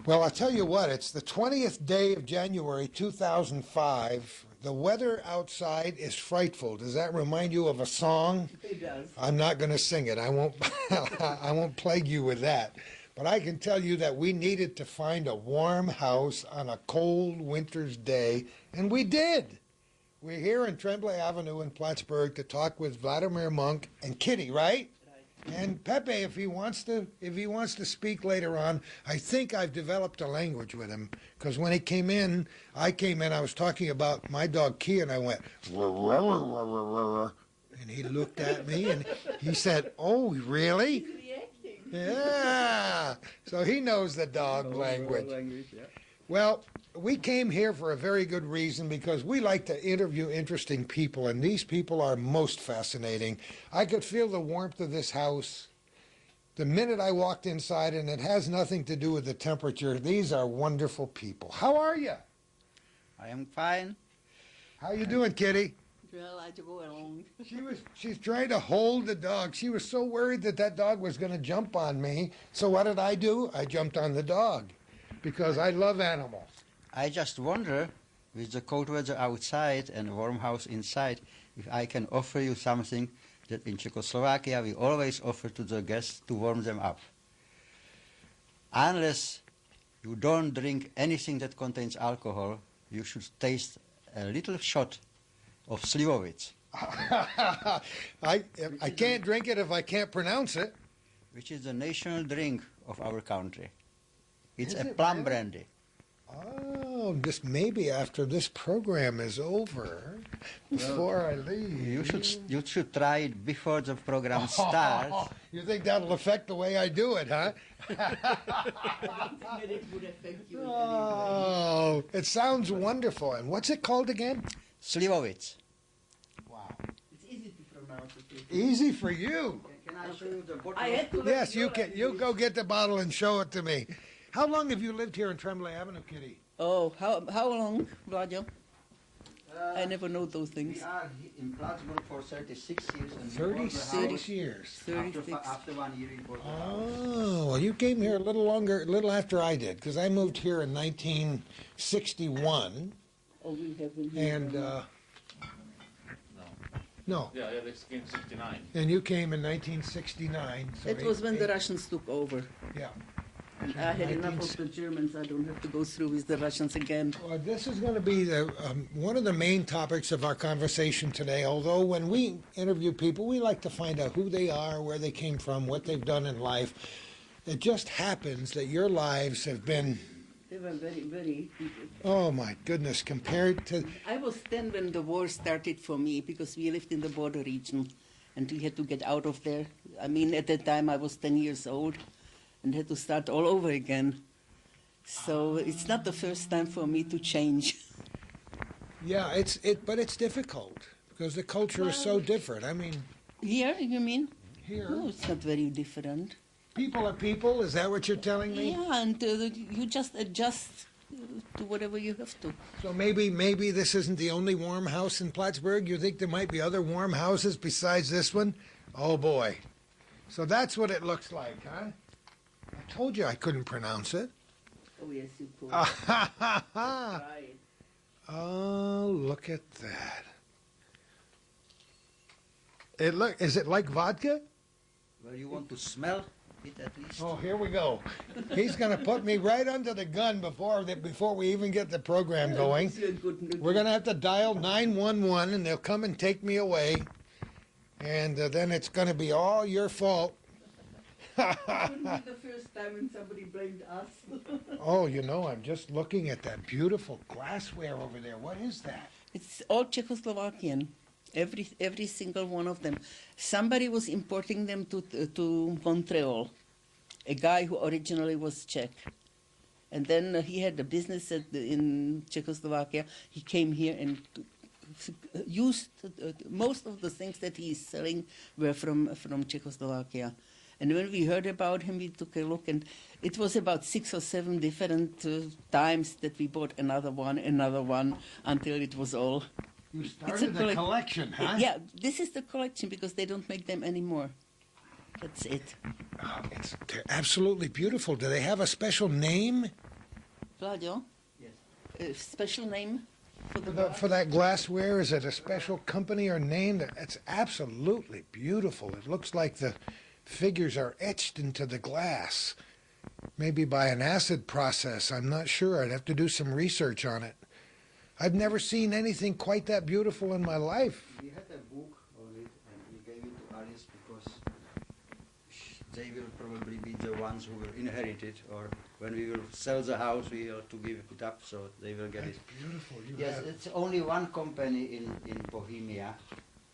Well, I'll tell you what, it's the 20th day of January 2005. The weather outside is frightful. Does that remind you of a song? It does. I'm not going to sing it. I won't I won't plague you with that. But I can tell you that we needed to find a warm house on a cold winter's day, and we did. We're here in Tremblay Avenue in Plattsburgh to talk with Vladimir Munk and Kitty, right? And Pepe, if he wants to speak later on. I think I've developed a language with him, because when he came in, I was talking about my dog Key, and I went, and he looked at me and he said, "Oh, really?" Yeah. So he knows the dog language. Well, we came here for a very good reason, because we like to interview interesting people, and these people are most fascinating. I could feel the warmth of this house the minute I walked inside, and it has nothing to do with the temperature. These are wonderful people. How are you? I am fine. How you doing, Kitty? Well, I had to go along. She's trying to hold the dog. She was so worried that that dog was going to jump on me. So what did I do? I jumped on the dog, because I love animals. I just wonder, with the cold weather outside and a warm house inside, if I can offer you something that in Czechoslovakia we always offer to the guests to warm them up. Unless you don't drink anything that contains alcohol, you should taste a little shot of slivovitz. I can't drink it if I can't pronounce it. Which is the national drink of our country. It's Is a it plum really? brandy. Oh, just maybe after this program is over, before I leave. You should try it before the program starts. You think that'll affect the way I do it, huh? I don't think that it would affect you in any way. Oh, it sounds wonderful. And what's it called again? Slivovitz. Wow. It's easy to pronounce it. Easy for you. Can I show you the bottle? I had to Yes, learn you can. You go get the bottle and show it to me. How long have you lived here in Tremblay Avenue, Kitty? Oh, how long, Vladio? I never know those things. We are in Plattsburgh for 36 years. And 36 years. 36. After 1 year we bought the house. Oh, well, you came here a little after I did, because I moved here in 1961, Oh, we have been here. and no, Yeah, this came 69. and you came in 1969. So That was when the Russians took over. Yeah. And I had enough of the Germans. I don't have to go through with the Russians again. Well, this is going to be one of the main topics of our conversation today, although when we interview people, we like to find out who they are, where they came from, what they've done in life. It just happens that your lives have been, They were very, very... oh my goodness, compared to... I was 10 when the war started for me, because we lived in the border region, and we had to get out of there. I mean, at that time I was 10 years old, and had to start all over again. So it's not the first time for me to change. Yeah, but it's difficult, because the culture is so different. I mean, Here, you mean? here, No, it's not very different. people are people, is that what you're telling me? Yeah, and you just adjust to whatever you have to. So maybe this isn't the only warm house in Plattsburgh? You think there might be other warm houses besides this one? Oh boy. So that's what it looks like, huh? I told you I couldn't pronounce it. Oh, yes, you could. Ah, Right. oh, look at that. Is it like vodka? Well, you want to smell it at least? Oh, here we go. He's going to put me right under the gun before we even get the program going. We're going to have to dial 911, and they'll come and take me away. And then it's going to be all your fault. It wouldn't be the first time when somebody blamed us. Oh, I'm just looking at that beautiful glassware over there. What is that? It's all Czechoslovakian. Every single one of them. Somebody was importing them to Montreal. A guy who originally was Czech. And then he had a business in Czechoslovakia. He came here and used most of the things that he is selling were from Czechoslovakia. And when we heard about him, we took a look, and it was about 6 or 7 different times that we bought another one, until it was all. You started a collection, huh? Yeah, this is the collection, because they don't make them anymore. That's it. Oh, they're absolutely beautiful. Do they have a special name? Vladio, Yes. a special name for the For, glass? for that glassware, is it a special company or name? It's absolutely beautiful. It looks like the figures are etched into the glass, maybe by an acid process. I'm not sure. I'd have to do some research on it. I've never seen anything quite that beautiful in my life. We had a book on it and we gave it to Alice because they will probably be the ones who will inherit it, or when we will sell the house we have to give it up, so they will get That's it. beautiful. You Yes, have it's only one company in Bohemia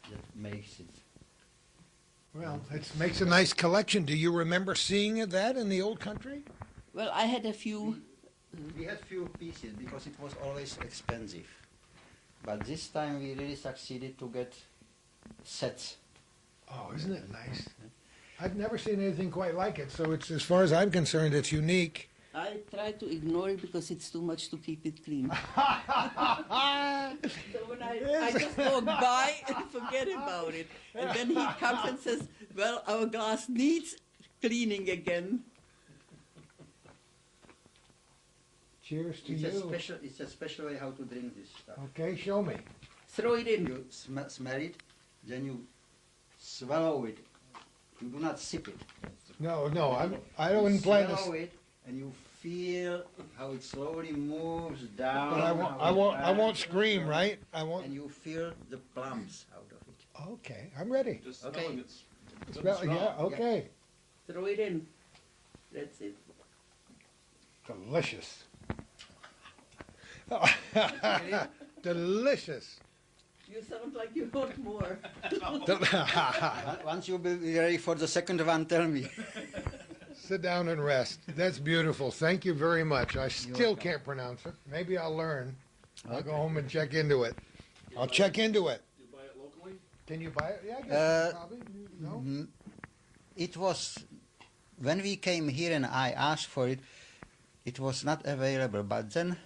that makes it. Well, it makes a nice collection. Do you remember seeing that in the old country? Well, I had a few. We had few pieces because it was always expensive. But this time we really succeeded to get sets. Oh, isn't it nice? I've never seen anything quite like it, so it's, as far as I'm concerned, it's unique. I try to ignore it because it's too much to keep it clean. So when I just walk by and forget about it. And then he comes and says, well, our glass needs cleaning again. Cheers to It's you. it's a special way how to drink this stuff. Okay, show me. Throw it in. You smell it, then you swallow it. You do not sip it. No, I You don't plan swallow to. it, and you feel how it slowly moves down. But I won't scream, right? I won't. And you feel the plums out of it. Okay, I'm ready. Just Okay. smelling it's good Smell- and strong. yeah, okay. Throw it in. That's it. Delicious. Delicious. You sound like you want more. Once you will be ready for the second one, tell me. Sit down and rest. That's beautiful. Thank you very much. I still welcome. can't pronounce it. Maybe I'll learn. I'll go home and check into it. I'll check into it. You buy it locally? Can you buy it? Yeah, I guess Uh, probably. No? Mm, It was, when we came here and I asked for it, it was not available. But then,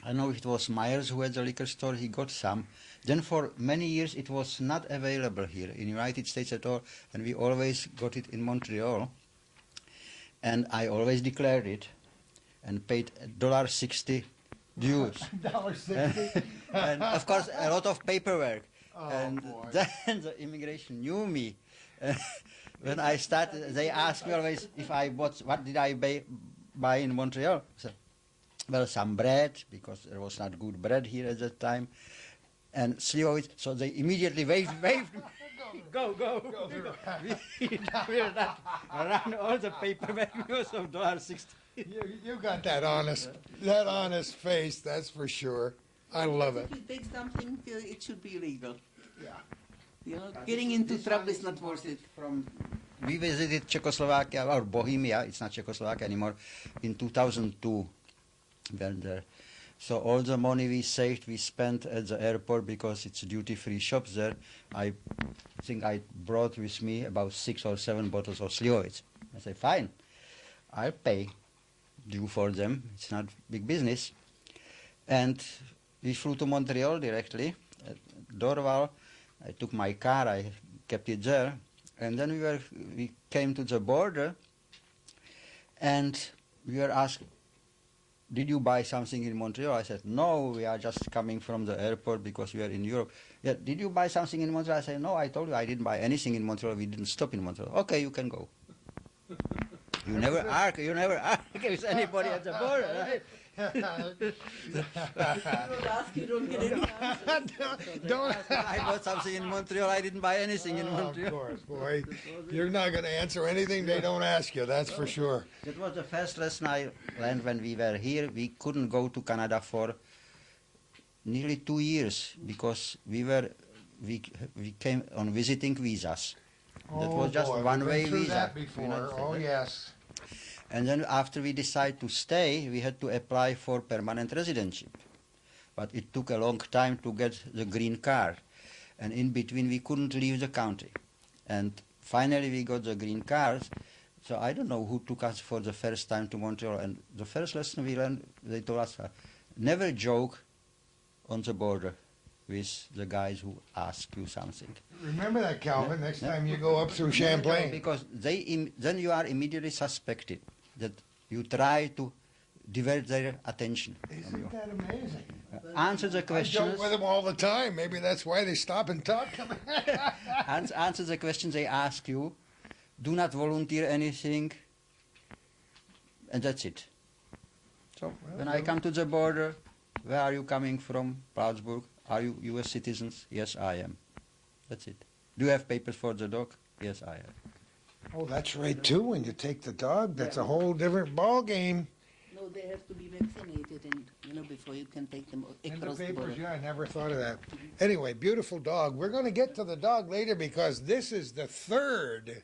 I know it was Myers who had the liquor store, he got some. Then for many years it was not available here in United States at all, and we always got it in Montreal. And I always declared it and paid $1.60 dues. $1.60. And of course a lot of paperwork. Oh, And boy. then the immigration knew me. When I started, they asked me always if I bought, what did I buy in Montreal? So, well, some bread, because there was not good bread here at that time, and slivovic. So they immediately waved. Go. We will not run all the paperwork because of $1.60. You got that honest face, that's for sure. I love it. If you take something, it should be legal. Yeah. You know, getting into trouble is not worth it. We visited Czechoslovakia, or Bohemia, it's not Czechoslovakia anymore, in 2002. Went there. So all the money we saved, we spent at the airport because it's duty-free shops there. I think I brought with me about 6 or 7 bottles of Slivovic. I said, fine, I'll pay due for them. It's not big business. And we flew to Montreal directly, at Dorval. I took my car, I kept it there. And then we came to the border, and we were asked, did you buy something in Montreal? I said, no, we are just coming from the airport because we are in Europe. Yeah, did you buy something in Montreal? I said, no, I told you I didn't buy anything in Montreal. We didn't stop in Montreal. Okay, you can go. You never argue with anybody at the border, right? You don't ask, you don't get any answers. Don't. I bought something in Montreal. I didn't buy anything in Of Montreal. course, boy. You're not going to answer anything they don't ask you, that's for sure. That was the first lesson I learned when we were here. We couldn't go to Canada for nearly 2 years because we came on visiting visas. That was just boy, we've one-way been through visa. that before. United States, Oh, right? yes. And then after we decided to stay, we had to apply for permanent residency. But it took a long time to get the green card. And in between, we couldn't leave the country. And finally, we got the green card. So I don't know who took us for the first time to Montreal. And the first lesson we learned, they told us, never joke on the border with the guys who ask you something. Remember that, Calvin, next Yeah. time you go up through Champlain. Because then you are immediately suspected that you try to divert their attention from you. Isn't that amazing? Answer the I joke questions. with them all the time. Maybe that's why they stop and talk to me. Answer the questions they ask you. Do not volunteer anything. And that's it. So when I come to the border, where are you coming from? Plattsburgh. Are you U.S. citizens? Yes, I am. That's it. Do you have papers for the dog? Yes, I have. Oh, that's right, too. When you take the dog, that's a whole different ball game. No, they have to be vaccinated, and before you can take them And the across the papers, border. yeah, I never thought of that. Anyway, beautiful dog. We're going to get to the dog later because this is the third.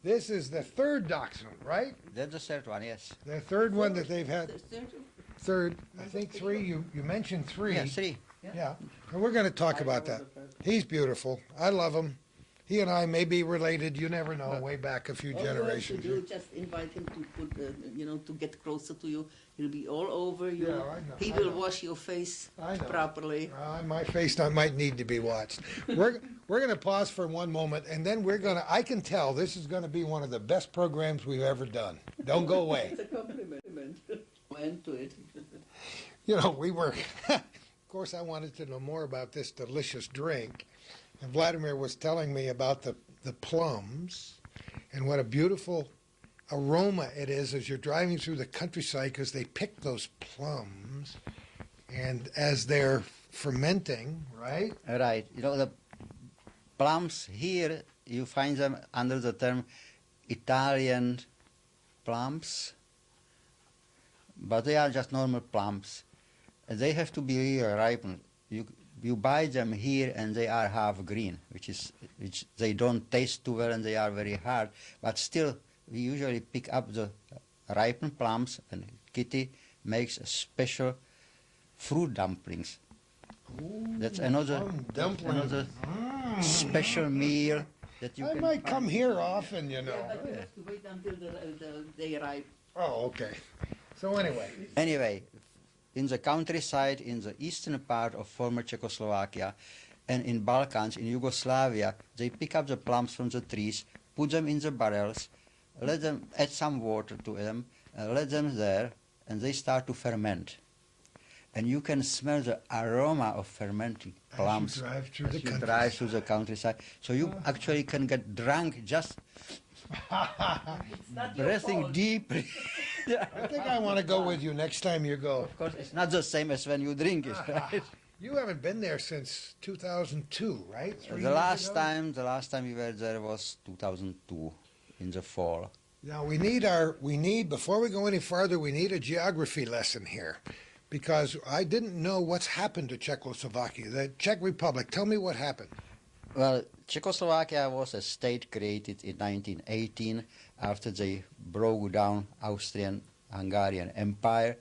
This is the third dachshund, right? That's the third one, yes. The third one that they've had. Third- Third, I think three. You mentioned three. Yeah, three. Yeah, and we're going to talk about that. He's beautiful. I love him. He and I may be related. You never know. Way back a few All you have to generations. do, just invite him to put, to get closer to you. He'll be all over you. Yeah, I know, He I will know. wash your face I know. properly. My face might need to be watched. We're going to pause for one moment, and then we're going to. I can tell this is going to be one of the best programs we've ever done. Don't go away. It's a compliment. Went to it. We were. Of course, I wanted to know more about this delicious drink, and Vladimir was telling me about the plums, and what a beautiful aroma it is as you're driving through the countryside because they pick those plums, and as they're fermenting, right? Right. The plums here, you find them under the term Italian plums, but they are just normal plums. And they have to be really ripened. You buy them here and they are half green, which they don't taste too well and they are very hard. But still, we usually pick up the ripened plums, and Kitty makes a special fruit dumplings. Ooh, That's another plum dumpling. another special meal that you I can might find. come here often, Yeah, but you have to wait until they arrive. Oh, okay. So anyway, Anyway, in the countryside, in the eastern part of former Czechoslovakia, and in Balkans, in Yugoslavia, they pick up the plums from the trees, put them in the barrels, let them add some water to them, let them there, and they start to ferment. And you can smell the aroma of fermenting plums as you drive through as the you country. drive through the countryside. So you actually can get drunk just It's not your breathing fault. deeply. I think I want to go with you next time you go. Of course, it's not the same as when you drink it, right? You haven't been there since 2002, right? 3 The years last ago? time we were there was 2002 in the fall. Now before we go any farther, we need a geography lesson here, because I didn't know what's happened to Czechoslovakia, the Czech Republic. Tell me what happened. Well, Czechoslovakia was a state created in 1918 after they broke down Austrian-Hungarian Empire,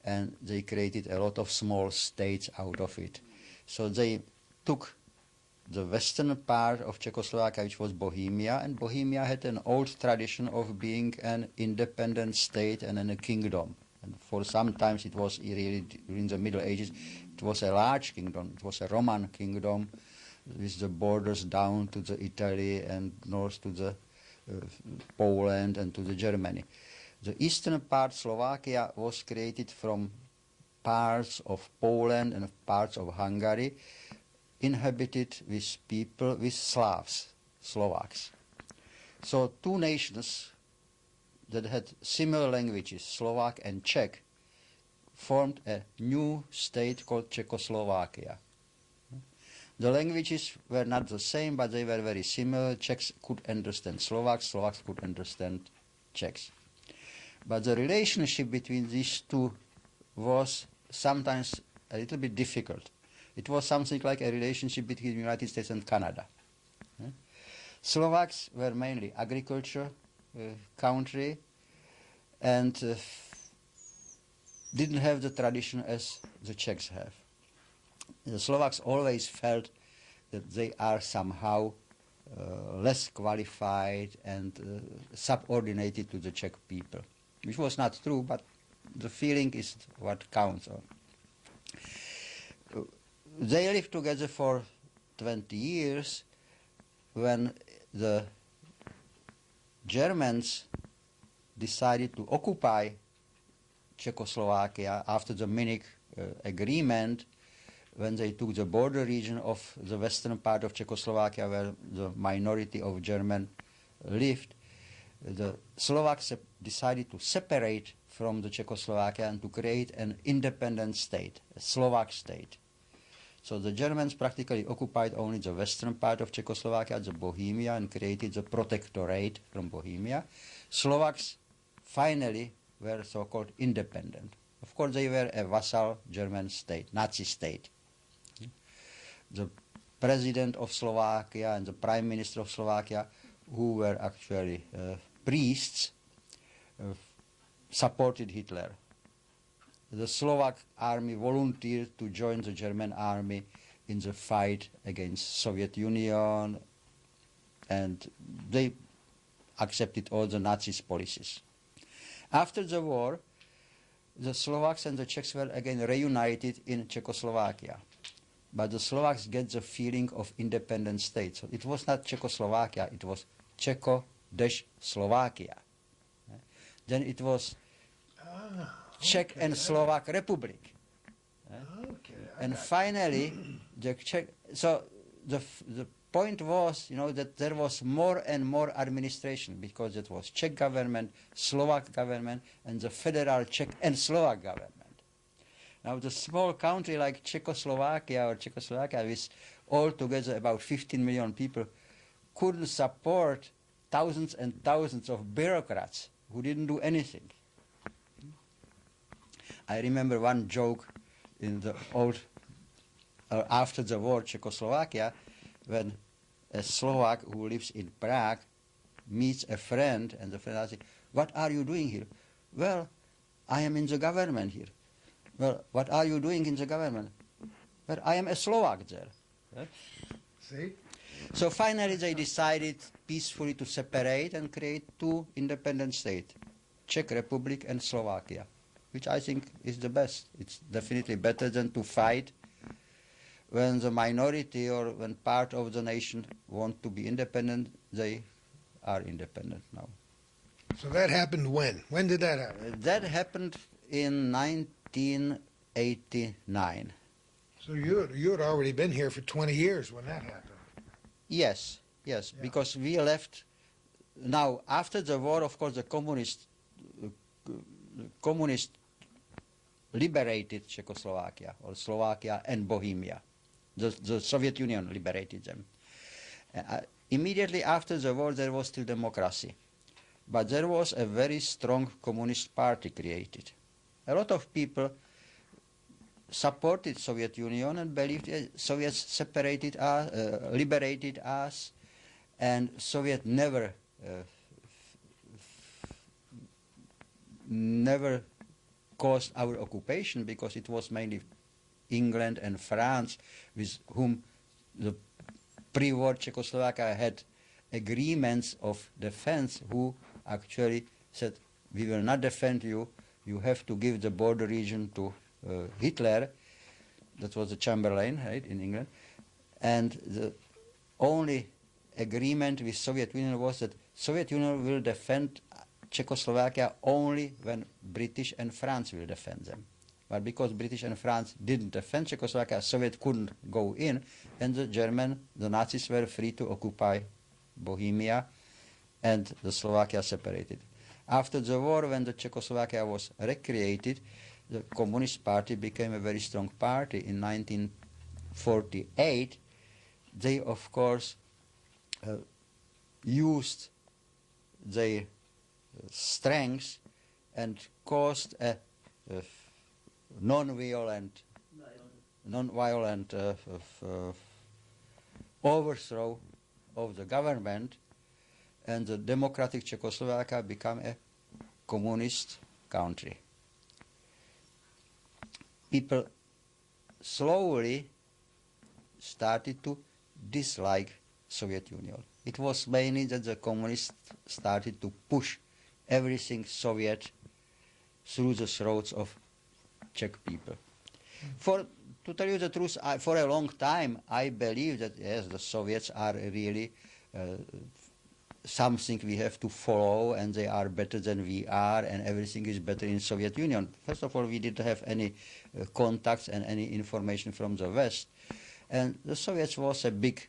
and they created a lot of small states out of it. So they took the western part of Czechoslovakia, which was Bohemia, and Bohemia had an old tradition of being an independent state and a kingdom. And for some times it was really, during the Middle Ages, it was a large kingdom. It was a Roman kingdom with the borders down to the Italy and north to the Poland and to the Germany. The eastern part, Slovakia, was created from parts of Poland and parts of Hungary, inhabited with people, with Slavs, Slovaks. So two nations that had similar languages, Slovak and Czech, formed a new state called Czechoslovakia. The languages were not the same, but they were very similar. Czechs could understand Slovaks, Slovaks could understand Czechs. But the relationship between these two was sometimes a little bit difficult. It was something like a relationship between the United States and Canada. Slovaks were mainly agriculture country and didn't have the tradition as the Czechs have. The Slovaks always felt that they are somehow less qualified and subordinated to the Czech people, which was not true, but the feeling is what counts. They lived together for 20 years when the Germans decided to occupy Czechoslovakia after the Munich agreement, when they took the border region of the western part of Czechoslovakia where the minority of German lived, the Slovaks decided to separate from the Czechoslovakia and to create an independent state, a Slovak state. So the Germans practically occupied only the western part of Czechoslovakia, the Bohemia, and created the protectorate from Bohemia. Slovaks finally were so-called independent. Of course, they were a vassal German state, Nazi state. The president of Slovakia and the prime minister of Slovakia, who were actually priests, supported Hitler. The Slovak army volunteered to join the German army in the fight against Soviet Union, and they accepted all the Nazis' policies. After the war, the Slovaks and the Czechs were again reunited in Czechoslovakia. But the Slovaks get the feeling of independent state. So it was not Czechoslovakia, it was Czech-Slovakia. Then it was Czech and Slovak Republic. And finally, the Czech. So the point was, that there was more and more administration because it was Czech government, Slovak government, and the federal Czech and Slovak government. Now, the small country like Czechoslovakia with altogether about 15 million people, couldn't support thousands and thousands of bureaucrats who didn't do anything. I remember one joke in the after the war Czechoslovakia, when a Slovak who lives in Prague meets a friend, and the friend asks, "What are you doing here?" "Well, I am in the government here." "Well, what are you doing in the government?" "Well, I am a Slovak there." Right? See? So finally they decided peacefully to separate and create two independent states, Czech Republic and Slovakia, which I think is the best. It's definitely better than to fight when the minority or when part of the nation want to be independent. They are independent now. So that happened when? When did that happen? That happened in 1989. So you had already been here for 20 years when that happened. Yes, Yeah. because we left. Now, after the war, of course, the communists liberated Czechoslovakia or Slovakia and Bohemia. The Soviet Union liberated them. Immediately after the war, there was still democracy. But there was a very strong communist party created. A lot of people supported Soviet Union and believed Soviets liberated us, and Soviet never caused our occupation, because it was mainly England and France with whom the pre-war Czechoslovakia had agreements of defense, who actually said, "We will not defend you, you have to give the border region to Hitler." That was the Chamberlain, right, in England. And the only agreement with Soviet Union was that Soviet Union will defend Czechoslovakia only when British and France will defend them. But because British and France didn't defend Czechoslovakia, Soviet couldn't go in, and the Nazis were free to occupy Bohemia, and the Slovakia separated. After the war, when the Czechoslovakia was recreated, the Communist Party became a very strong party. In 1948, they, of course, used their strengths and caused a non-violent overthrow of the government, and the democratic Czechoslovakia became a communist country. People slowly started to dislike Soviet Union. It was mainly that the communists started to push everything Soviet through the throats of Czech people. To tell you the truth, for a long time I believed that yes, the Soviets are really something we have to follow, and they are better than we are, and everything is better in Soviet Union. First of all, we didn't have any contacts and any information from the West. And the Soviets was a big,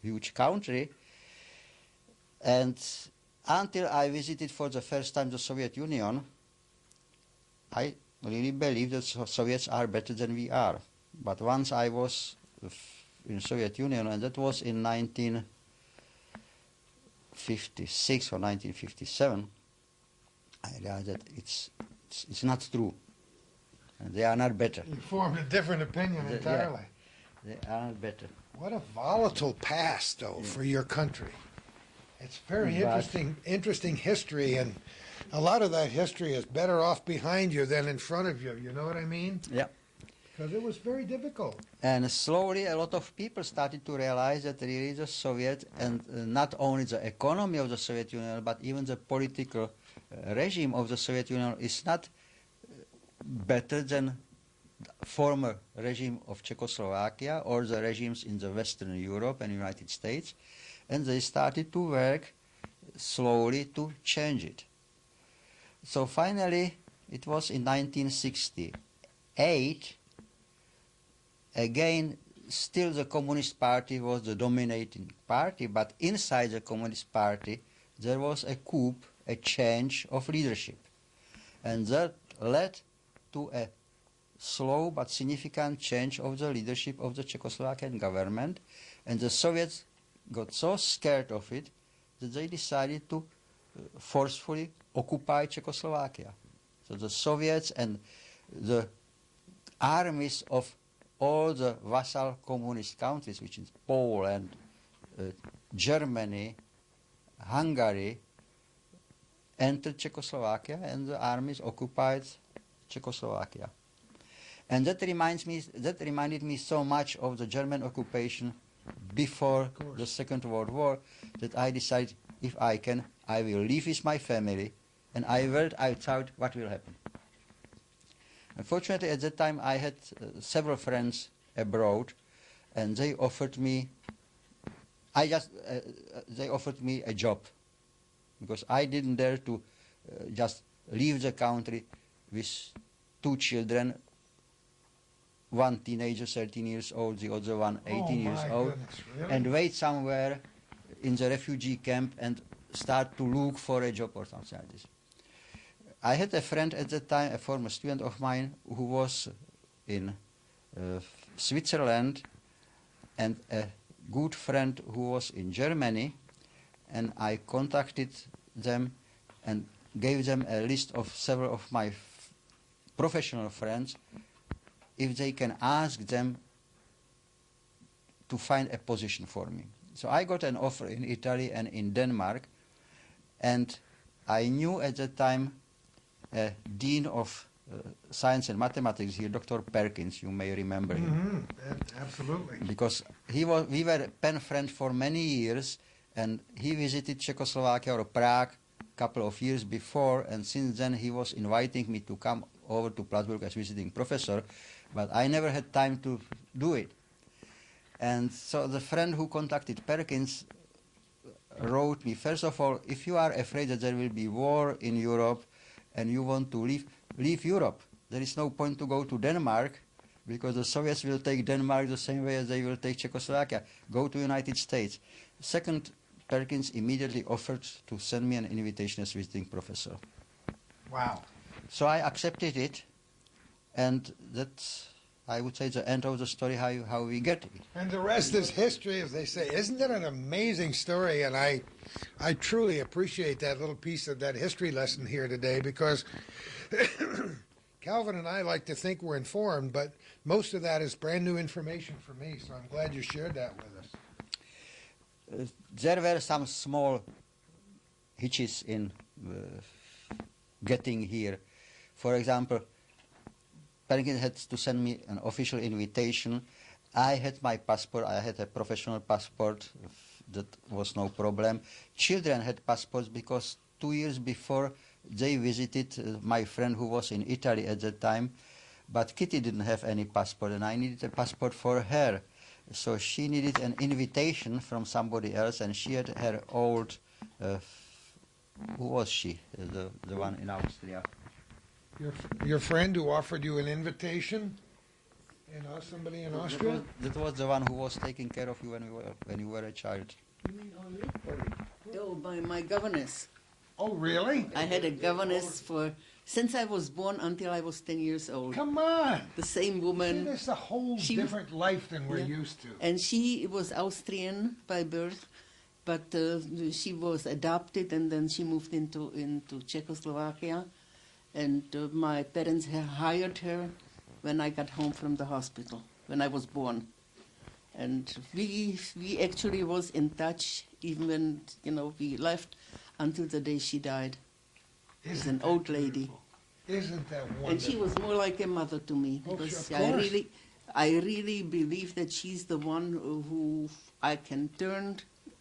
huge country. And until I visited for the first time the Soviet Union, I really believe that Soviets are better than we are. But once I was in Soviet Union, and that was in 1956 or 1957, I realized that it's not true. And they are not better. You formed a different opinion entirely. They are not better. What a volatile past, though, for your country. It's very interesting history, and a lot of that history is better off behind you than in front of you. You know what I mean? Yeah. Because it was very difficult. And slowly a lot of people started to realize that really the Soviet, and not only the economy of the Soviet Union, but even the political regime of the Soviet Union is not better than the former regime of Czechoslovakia or the regimes in the Western Europe and United States. And they started to work slowly to change it. So finally, it was in 1968, again, still the Communist Party was the dominating party, but inside the Communist Party there was a coup, a change of leadership. And that led to a slow but significant change of the leadership of the Czechoslovakian government, and the Soviets got so scared of it that they decided to forcefully occupy Czechoslovakia. So the Soviets and the armies of all the vassal communist countries, which is Poland, Germany, Hungary, entered Czechoslovakia, and the armies occupied Czechoslovakia. And that reminded me so much of the German occupation before the Second World War that I decided, if I can, I will live with my family, and I thought what will happen. Unfortunately, at that time I had several friends abroad, and they offered me a job, because I didn't dare to just leave the country with two children, one teenager, 13 years old, the other one 18 years old, really? and wait somewhere in the refugee camp and start to look for a job or something like this. I had a friend at that time, a former student of mine, who was in Switzerland, and a good friend who was in Germany, and I contacted them and gave them a list of several of my professional friends, if they can ask them to find a position for me. So I got an offer in Italy and in Denmark, and I knew at that time a dean of science and mathematics here, Dr. Perkins. You may remember him. Absolutely. Because we were pen friends for many years, and he visited Czechoslovakia or Prague a couple of years before, and since then he was inviting me to come over to Plattsburgh as visiting professor, but I never had time to do it. And so the friend who contacted Perkins wrote me, first of all, if you are afraid that there will be war in Europe and you want to leave Europe, there is no point to go to Denmark, because the Soviets will take Denmark the same way as they will take Czechoslovakia. Go to United States. Second, Perkins immediately offered to send me an invitation as visiting professor. Wow. So I accepted it, and that's, I would say, the end of the story, how we get it. And the rest is history, as they say. Isn't that an amazing story? And I truly appreciate that little piece of that history lesson here today, because Calvin and I like to think we're informed, but most of that is brand new information for me, so I'm glad you shared that with us. There were some small hitches in getting here. For example, Perkins had to send me an official invitation. I had my passport. I had a professional passport. That was no problem. Children had passports because 2 years before they visited my friend who was in Italy at that time. But Kitty didn't have any passport, and I needed a passport for her. So she needed an invitation from somebody else, and she had her old who was she? The one in Austria. Your friend who offered you an invitation? Somebody in Austria? That was the one who was taking care of you when you were a child. You mean Henri? Oh, by my governess. Oh, really? I had a governess since I was born until I was 10 years old. Come on. The same See, woman. this is a whole She- different life than we're Yeah. used to. And she was Austrian by birth, but she was adopted and then she moved into Czechoslovakia. And my parents hired her when I got home from the hospital, when I was born. And we actually was in touch even when, we left until the day she died. She's an that old lady. beautiful? Isn't that wonderful? And she was more like a mother to me Oh, because sure, of course. I really believe that she's the one who I can turn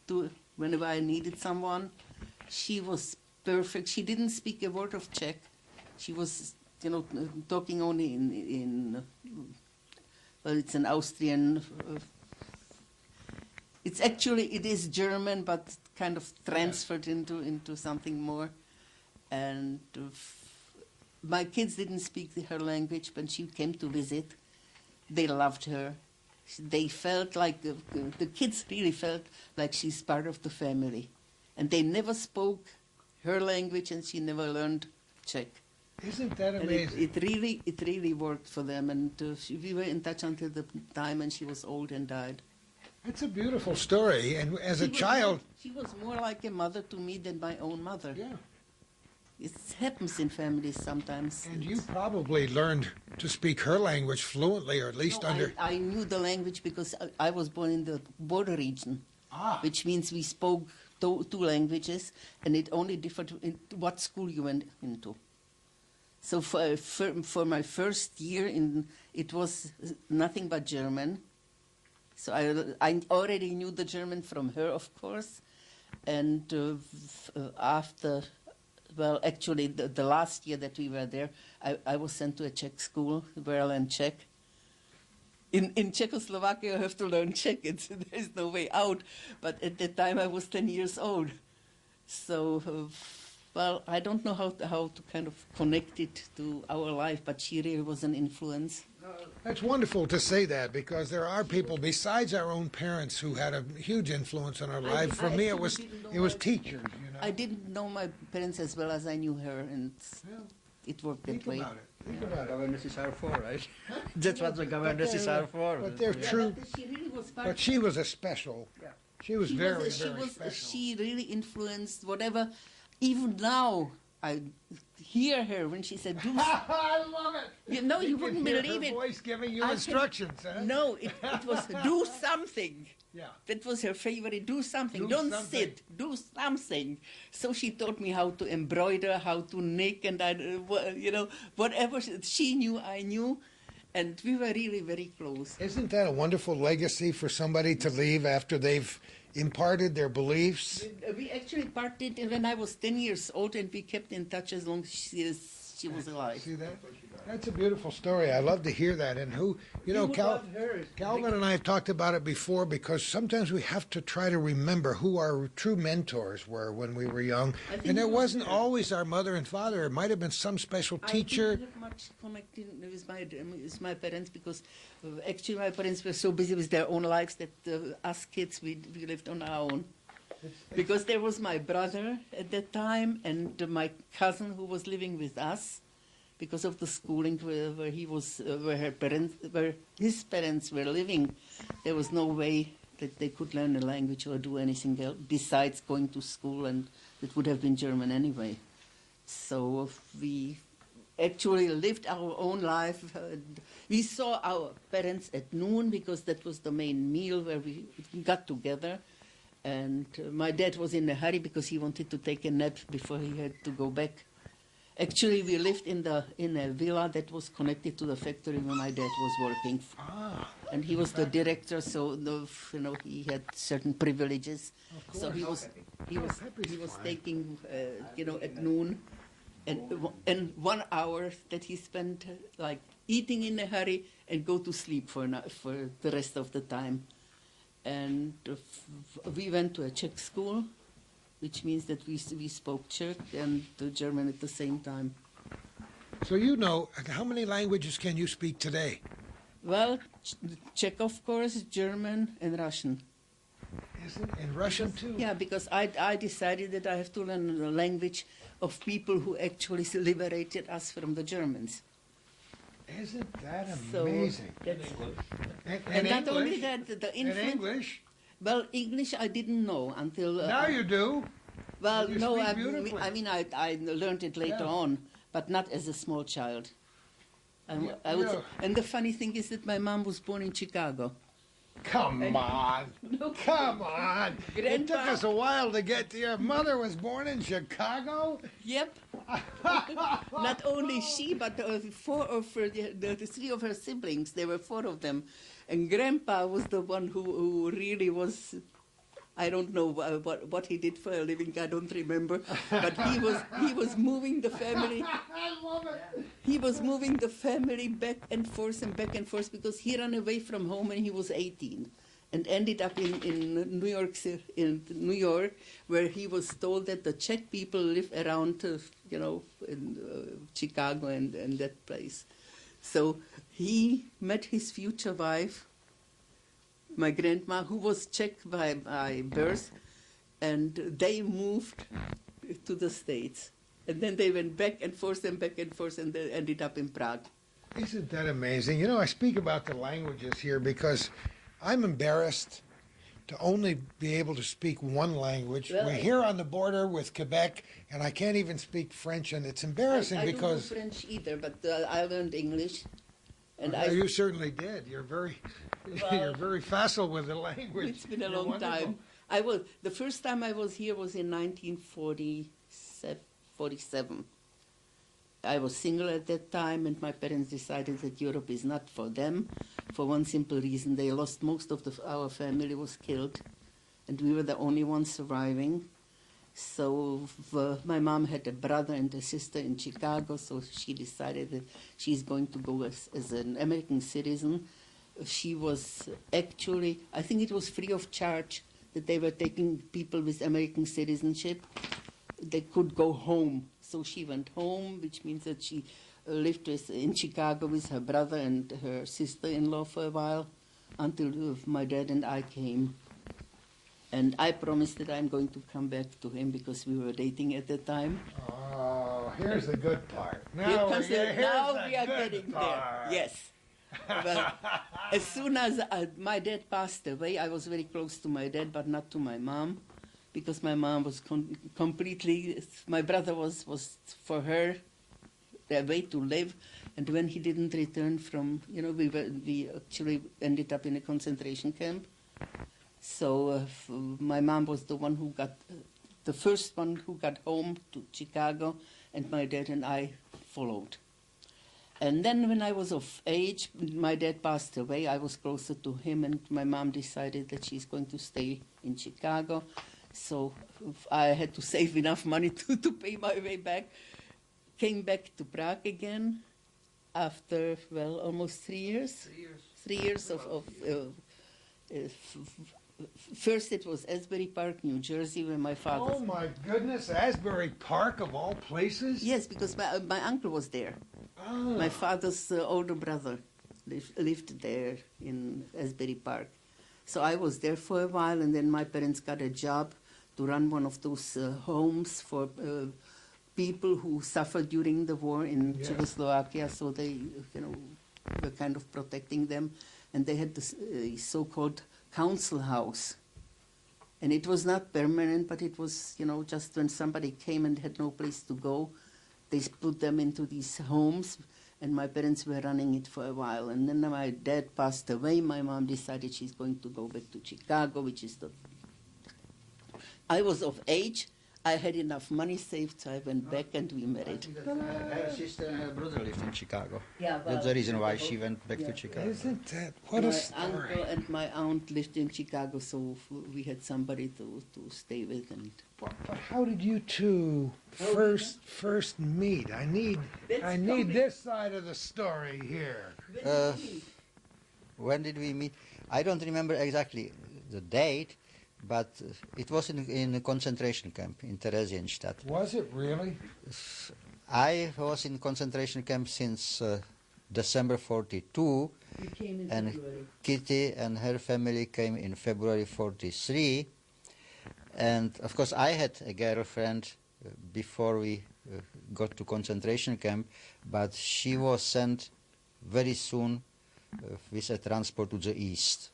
to whenever I needed someone. She was perfect. She didn't speak a word of Czech. She was, talking only in well, it's an Austrian. It is German, but kind of transferred into something more. And my kids didn't speak her language, but she came to visit. They loved her. They felt like the kids really felt like she's part of the family, and they never spoke her language, and she never learned Czech. Isn't that And amazing? it really worked for them, and we were in touch until the time when she was old and died. That's a beautiful story. And as a She was child, she was more like a mother to me than my own mother. yeah. It happens in families sometimes. And you probably learned to speak her language fluently, or at least No, under. I knew the language because I was born in the border region, which means we spoke two languages, and it only differed in what school you went into. So for my first year, it was nothing but German. So I already knew the German from her, of course, and after. Well, actually, the last year that we were there, I was sent to a Czech school where I learned Czech. In Czechoslovakia, you have to learn Czech. There's no way out. But at that time, I was 10 years old. So, well, I don't know how to kind of connect it to our life, but she really was an influence. That's wonderful to say that, because there are people besides our own parents who had a huge influence on our life. For me, it was teachers. I didn't know my parents as well as I knew her, and it worked that Think way. about it. Think about it. Governesses are for, right? That's what the governesses are for. But they're true. But she really was part But she was a special. She was very special. She really influenced whatever. Even now, I hear her when she said, "Do." I love it. You know, you can wouldn't hear believe her it. voice giving you I can- instructions. Huh? No, it was do something. Yeah. That was her favorite. Do something. Do Don't something. sit. Do something. So she taught me how to embroider, how to knit, and whatever she knew, I knew, and we were really very close. Isn't that a wonderful legacy for somebody to leave after they've imparted their beliefs? We actually parted when I was 10 years old, and we kept in touch as long as she was alive. See that? That's a beautiful story. I love to hear that. And would love her. Calvin and I have talked about it before, because sometimes we have to try to remember who our true mentors were when we were young. I think And it it was wasn't her. always our mother and father. It might have been some special teacher. I didn't have much connected with my parents because actually my parents were so busy with their own lives that us kids, we lived on our own. Because there was my brother at that time and my cousin who was living with us because of the schooling where his parents were living. There was no way that they could learn a language or do anything else besides going to school, and it would have been German anyway. So we actually lived our own life. We saw our parents at noon because that was the main meal where we got together. And my dad was in a hurry because he wanted to take a nap before he had to go back. Actually, we lived in a villa that was connected to the factory where my dad was working. And he was the director, so he had certain privileges. So he was taking at noon, and 1 hour that he spent like eating in a hurry and go to sleep for the rest of the time. And we went to a Czech school, which means that we spoke Czech and German at the same time. So you know, how many languages can you speak today? Well, Czech, of course, German and Russian. Is it? And Russian too? Yeah, because I decided that I have to learn the language of people who actually liberated us from the Germans. Isn't that So amazing? that's- And and not English? only that, the In influence. English? Well, English I didn't know until. Now you do. Well, you no, speak I beautifully. mean I learned it later Yeah. on, but not as a small child. Yeah, I would, yeah. And the funny thing is that my mom was born in Chicago. Come on. No, Come on. It took Grandpa. us a while to get to your mother was born in Chicago? Yep. Not only she, but four of her, the three of her siblings. There were four of them, and Grandpa was the one who really was. I don't know what he did for a living. I don't remember, but he was moving the family. I love it. He was moving the family back and forth because he ran away from home when he was 18 and ended up in New York, where he was told that the Czech people live around, in Chicago and that place. So he met his future wife, my grandma, who was Czech by birth, and they moved to the States. And then they went back and forth and they ended up in Prague. Isn't that amazing? You know, I speak about the languages here because I'm embarrassed to only be able to speak one language. Well, We're here on the border with Quebec, and I can't even speak French, and it's embarrassing I because don't know French either, but I learned English. And Well, you certainly did. You're very, you're very facile with the language. It's been a You're long wonderful. time. The first time I was here was in 1947. I was single at that time, and my parents decided that Europe is not for them, for one simple reason. They lost most of our family was killed, and we were the only ones surviving. So my mom had a brother and a sister in Chicago, so she decided that she's going to go as an American citizen. She was actually, I think it was free of charge that they were taking people with American citizenship. They could go home. So she went home, which means that she lived in Chicago with her brother and her sister-in-law for a while until my dad and I came. And I promised that I'm going to come back to him because we were dating at the time. Oh, here's the good part. Here Now, comes here's now the we are good getting part. there. Yes. Well, as soon as my dad passed away, I was very close to my dad, but not to my mom, because my mom was completely. My brother was for her a way to live, and when he didn't return from, we actually ended up in a concentration camp. So my mom was the one who got the first one who got home to Chicago, and my dad and I followed. And then when I was of age, my dad passed away. I was closer to him, and my mom decided that she's going to stay in Chicago. So I had to save enough money to pay my way back. Came back to Prague again after, almost 3 years. 3 years of first it was Asbury Park, New Jersey, where my father... Oh, my goodness. Asbury Park, of all places? Yes, because my uncle was there. Oh. My father's older brother lived there in Asbury Park. So I was there for a while, and then my parents got a job to run one of those homes for people who suffered during the war in Czechoslovakia. So they, were kind of protecting them. And they had this so-called council house. And it was not permanent, but it was, just when somebody came and had no place to go, they put them into these homes, and my parents were running it for a while. And then my dad passed away. My mom decided she's going to go back to Chicago, which is I was of age. I had enough money saved, so I went back and we married. Her sister and her brother lived in Chicago. Yeah, That's the reason why she went back to Chicago. Isn't that, what a My story. uncle and my aunt lived in Chicago, so we had somebody to stay with. And But how did you two first meet? I need this side of the story here. When did we meet? I don't remember exactly the date, but it was in a concentration camp in Theresienstadt. Was it really? I was in concentration camp since December 42, You came in and February. Kitty and her family came in February 43. And of course I had a girlfriend before we got to concentration camp, but she was sent very soon with a transport to the east.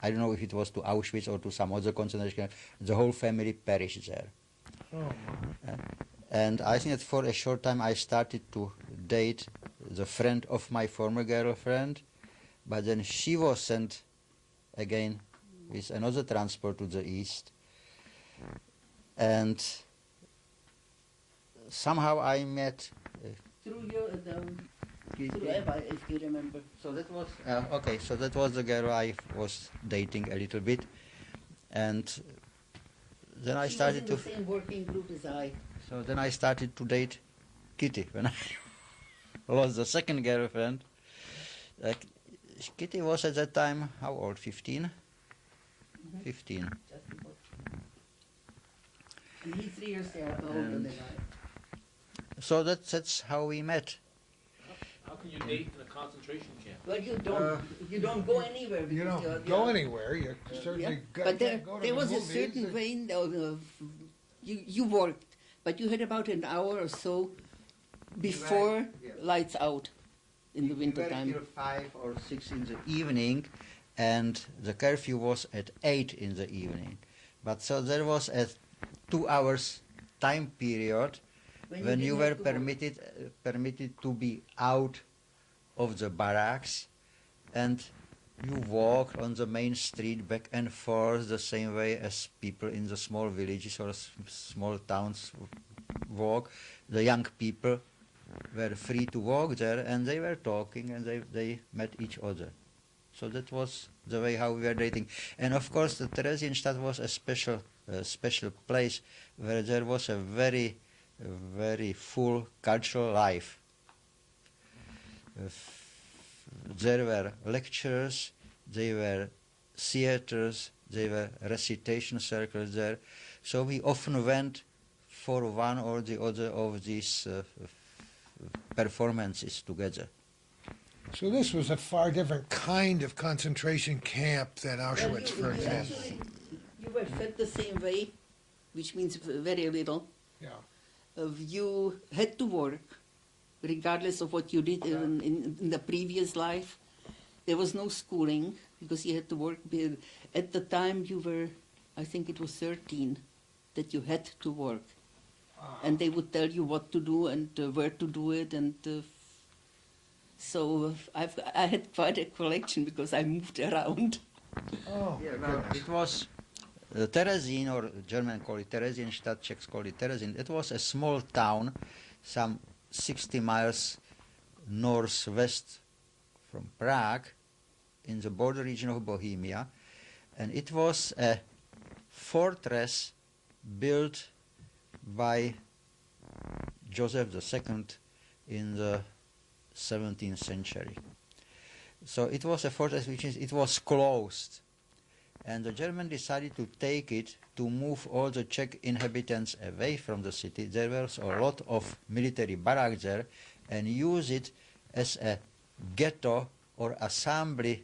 I don't know if it was to Auschwitz or to some other concentration camp. The whole family perished there. Oh, And I think that for a short time I started to date the friend of my former girlfriend, but then she was sent again with another transport to the east. And somehow I met Through your, through Eva, if you remember. so that was okay. So that was the girl I was dating a little bit, and then I She started was to. in the same working group as I. So then I started to date Kitty when I lost the second girlfriend. Kitty was at that time how old? 15. 15. Just about. And he's 3 years older than I. So that's how we met. How can you date in a concentration camp? Well, you don't go anywhere. you because don't you're- go anywhere. You certainly Yeah. go, But there, can't go to there the was a movies. certain way of you worked, but you had about an hour or so before yeah. lights out in the We winter were time. till 5 or 6 in the evening, and the curfew was at 8 in the evening. But so there was a 2 hours time period when you didn't were have to work. permitted to be out of the barracks, and you walked on the main street back and forth the same way as people in the small villages or small towns walk. The young people were free to walk there, and they were talking, and they met each other. So that was the way how we were dating. And of course the Theresienstadt was a special place where there was a very full cultural life. There were lectures, there were theaters, there were recitation circles there. So we often went for one or the other of these performances together. So this was a far different kind of concentration camp than Well, Auschwitz, for example. actually, you were fed the same way, which means very little. Yeah. You had to work, regardless of what you did in the previous life. There was no schooling because you had to work. At the time you were, I think it was 13, that you had to work. And they would tell you what to do and where to do it. And so I had quite a collection because I moved around. Oh, It was Terezin, or German call it Theresienstadt, Czechs call it Terezin. It was a small town, some 60 miles northwest from Prague, in the border region of Bohemia, and it was a fortress built by Joseph II in the 17th century. So it was a fortress which is, it was closed, and the Germans decided to take it to move all the Czech inhabitants away from the city. There was a lot of military barracks there, and use it as a ghetto or assembly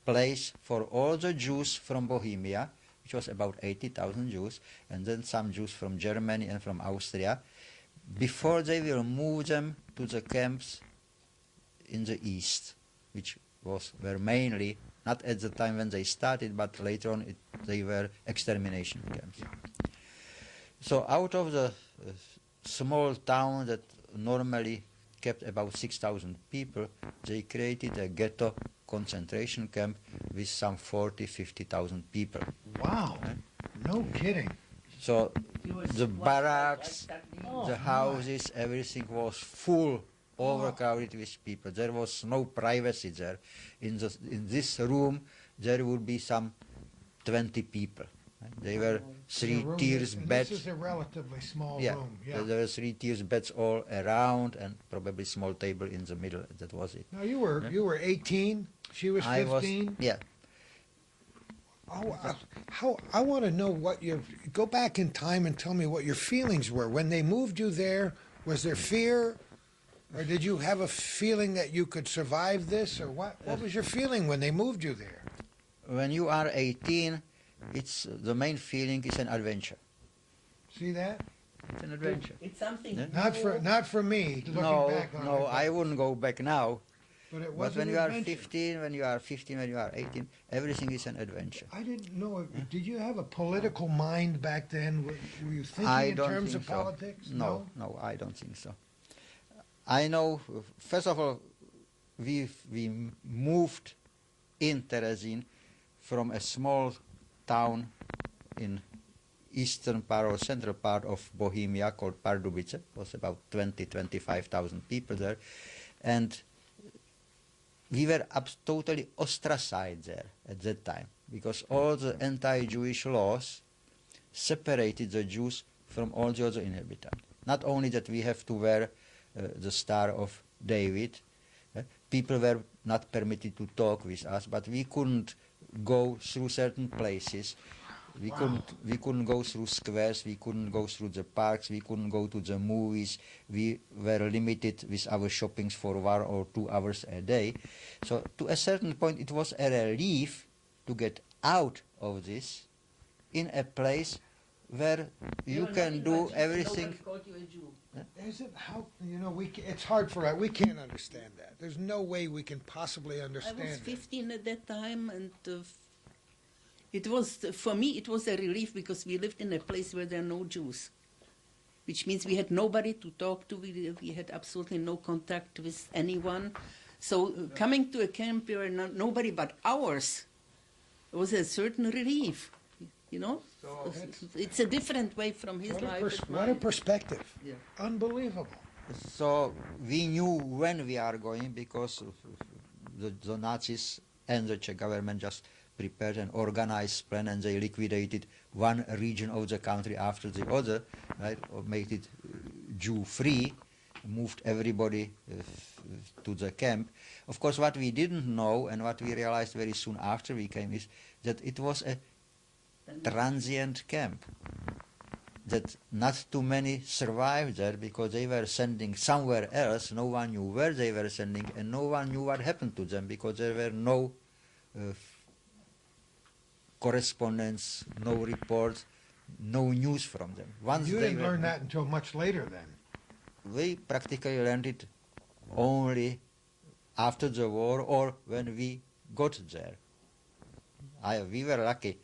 place for all the Jews from Bohemia, which was about 80,000 Jews, and then some Jews from Germany and from Austria, before they will move them to the camps in the east, which were mainly, not at the time when they started, but later on they were extermination camps. So out of the small town that normally kept about 6,000 people, they created a ghetto concentration camp with some 50,000 people. wow. No kidding. So You were the watched barracks, like that. Oh, the my. houses, everything was full, overcrowded with people. There was no privacy there. In this room, there would be some 20 people. They were three The room tiers is- and beds. This is a relatively small Yeah, room. Yeah. there were 3 tiers beds all around, and probably small table in the middle. That was it. Now you were 18. She was I was 15. yeah. I want to know what your, go back in time and tell me what your feelings were. When they moved you there, was there fear? Or did you have a feeling that you could survive this? Or what was your feeling when they moved you there? When you are 18, it's the main feeling is an adventure. See that? It's an adventure. It's something. Yeah. Not for me, looking No, back on it. no, I wouldn't go back now. But it But was when an you are adventure. 15, when you are 15, when you are 18, everything is an adventure. I didn't know. Did you have a political mind back then? Were you thinking I in don't terms think of so. politics? No, no, I don't think so. I know, first of all, we moved in Terezin from a small town in eastern part or central part of Bohemia called Pardubice. It was about 25,000 people there. And we were totally ostracized there at that time because all the anti-Jewish laws separated the Jews from all the other inhabitants. Not only that we have to wear the Star of David, people were not permitted to talk with us, but we couldn't go through certain places. We couldn't go through squares, we couldn't go through the parks, we couldn't go to the movies. We were limited with our shoppings for 1 or 2 hours a day. So to a certain point it was a relief to get out of this in a place where you can do everything. Is it how it's hard for us. We can't understand that. There's no way we can possibly I understand was it. 15 at that time, and it was, for me, it was a relief because we lived in a place where there are no Jews, which means we had nobody to talk to. We had absolutely no contact with anyone. So coming to a camp where nobody but ours was a certain relief, you know. So it's a different way from his life. What a perspective. Yeah. Unbelievable. So we knew when we are going because the Nazis and the Czech government just prepared an organized plan and they liquidated one region of the country after the other, right, or made it Jew-free, moved everybody to the camp. Of course, what we didn't know and what we realized very soon after we came is that it was a transient camp, that not too many survived there because they were sending somewhere else. No one knew where they were sending and no one knew what happened to them because there were no correspondence, no reports, no news from them. Once You they didn't were, learn that until much later then. we practically learned it only after the war or when we got there. We were lucky.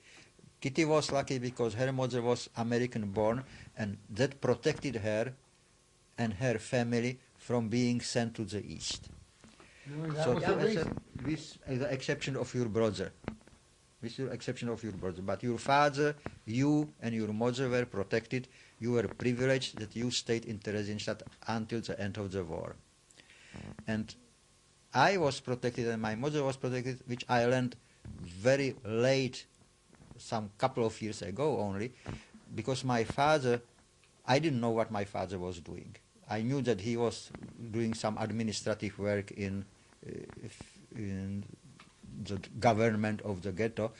Kitty was lucky because her mother was American born and that protected her and her family from being sent to the east. That So was to the reason. with the exception of your brother. With your exception of your brother. But your father, you and your mother were protected. You were privileged that you stayed in Theresienstadt until the end of the war. And I was protected and my mother was protected, which I learned very late, some couple of years ago only, because my father, I didn't know what my father was doing. I knew that he was doing some administrative work in the government of the ghetto,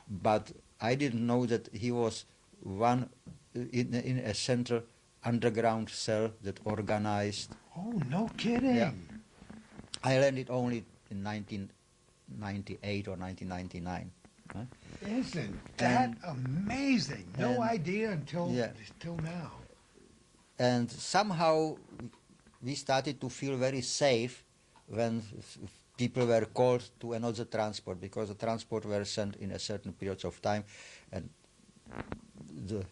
but I didn't know that he was one in a central underground cell that organized. Oh, no kidding. Yeah. I learned it only in 1998 or 1999. Huh? Isn't that amazing? No and- idea until now. And somehow we started to feel very safe when people were called to another transport because the transport were sent in a certain periods of time and the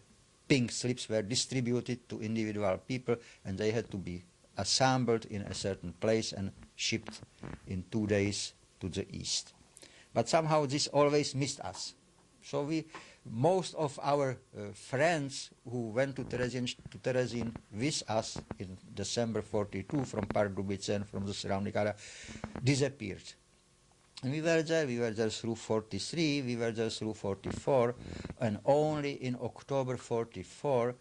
pink slips were distributed to individual people and they had to be assembled in a certain place and shipped in 2 days to the east. But somehow this always missed us. So most of our friends who went to Terezin with us in December 42 from Pardubice and from the surrounding area disappeared. And we were there through 43, we were there through 44, and only in October 44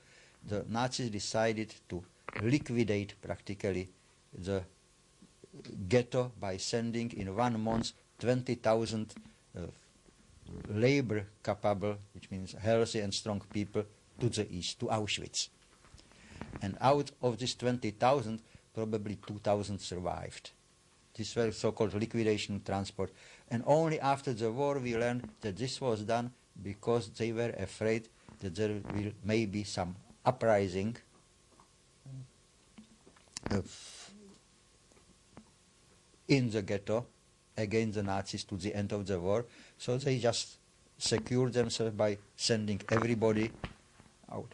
the Nazis decided to liquidate practically the ghetto by sending in 1 month 20,000 labor capable, which means healthy and strong people, to the east, to Auschwitz. And out of this 20,000, probably 2,000 survived. This was so-called liquidation transport. And only after the war we learned that this was done because they were afraid that there will maybe some uprising in the ghetto against the Nazis to the end of the war. So they just secured themselves by sending everybody out.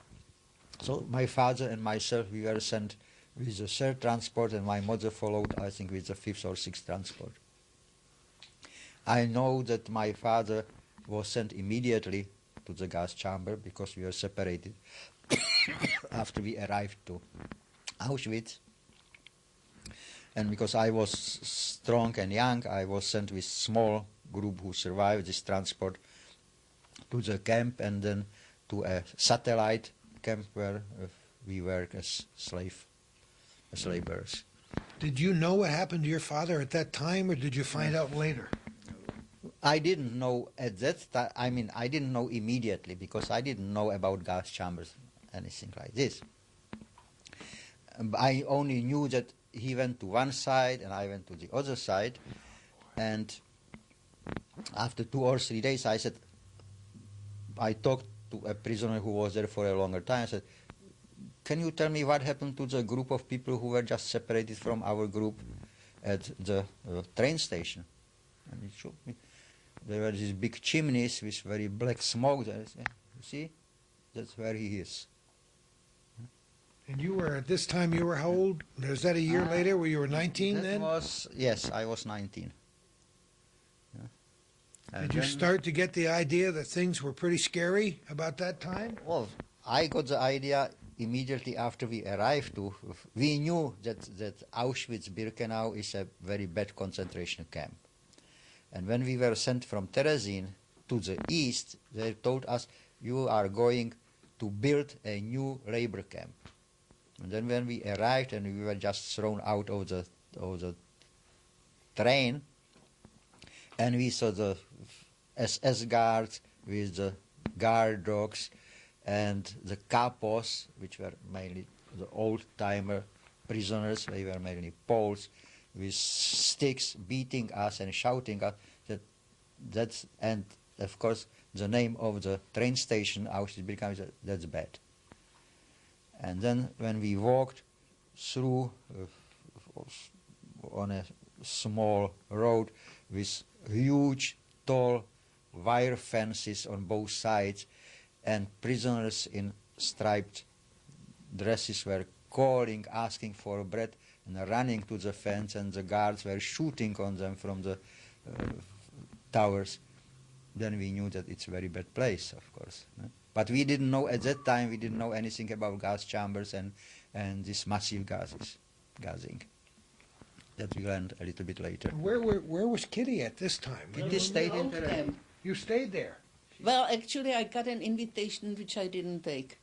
So my father and myself, we were sent with the third transport, and my mother followed, I think, with the fifth or sixth transport. I know that my father was sent immediately to the gas chamber because we were separated after we arrived to Auschwitz. And because I was strong and young, I was sent with small group who survived this transport to the camp and then to a satellite camp where we work as laborers. Did you know what happened to your father at that time, or did you find out later? I didn't know at that time. I mean, I didn't know immediately because I didn't know about gas chambers, anything like this. I only knew that he went to one side and I went to the other side. And after 2 or 3 days, I talked to a prisoner who was there for a longer time. I said, "Can you tell me what happened to the group of people who were just separated from our group at the train station?" And he showed me. There were these big chimneys with very black smoke there. I said, "You see, that's where he is." And you were, at this time, you were how old? Was that a year later where you were 19 then? Yes, I was 19. Yeah. Did you start to get the idea that things were pretty scary about that time? Well, I got the idea immediately after we arrived. We knew that Auschwitz-Birkenau is a very bad concentration camp. And when we were sent from Terezin to the east, they told us, "You are going to build a new labor camp." And then when we arrived and we were just thrown out of the train, and we saw the SS guards with the guard dogs and the kapos, which were mainly the old-timer prisoners, they were mainly Poles, with sticks beating us and shouting at that's, and of course the name of the train station, Auschwitz-Birkenau, that's bad. And then when we walked through on a small road with huge, tall wire fences on both sides, and prisoners in striped dresses were calling, asking for bread, and running to the fence, and the guards were shooting on them from the towers, then we knew that it's a very bad place, of course. But we didn't know at that time, we didn't know anything about gas chambers and this massive gassing. That we learned a little bit later. Where was Kitty at this time? Kitty stayed in Terezin. You stayed there? Well, actually, I got an invitation which I didn't take.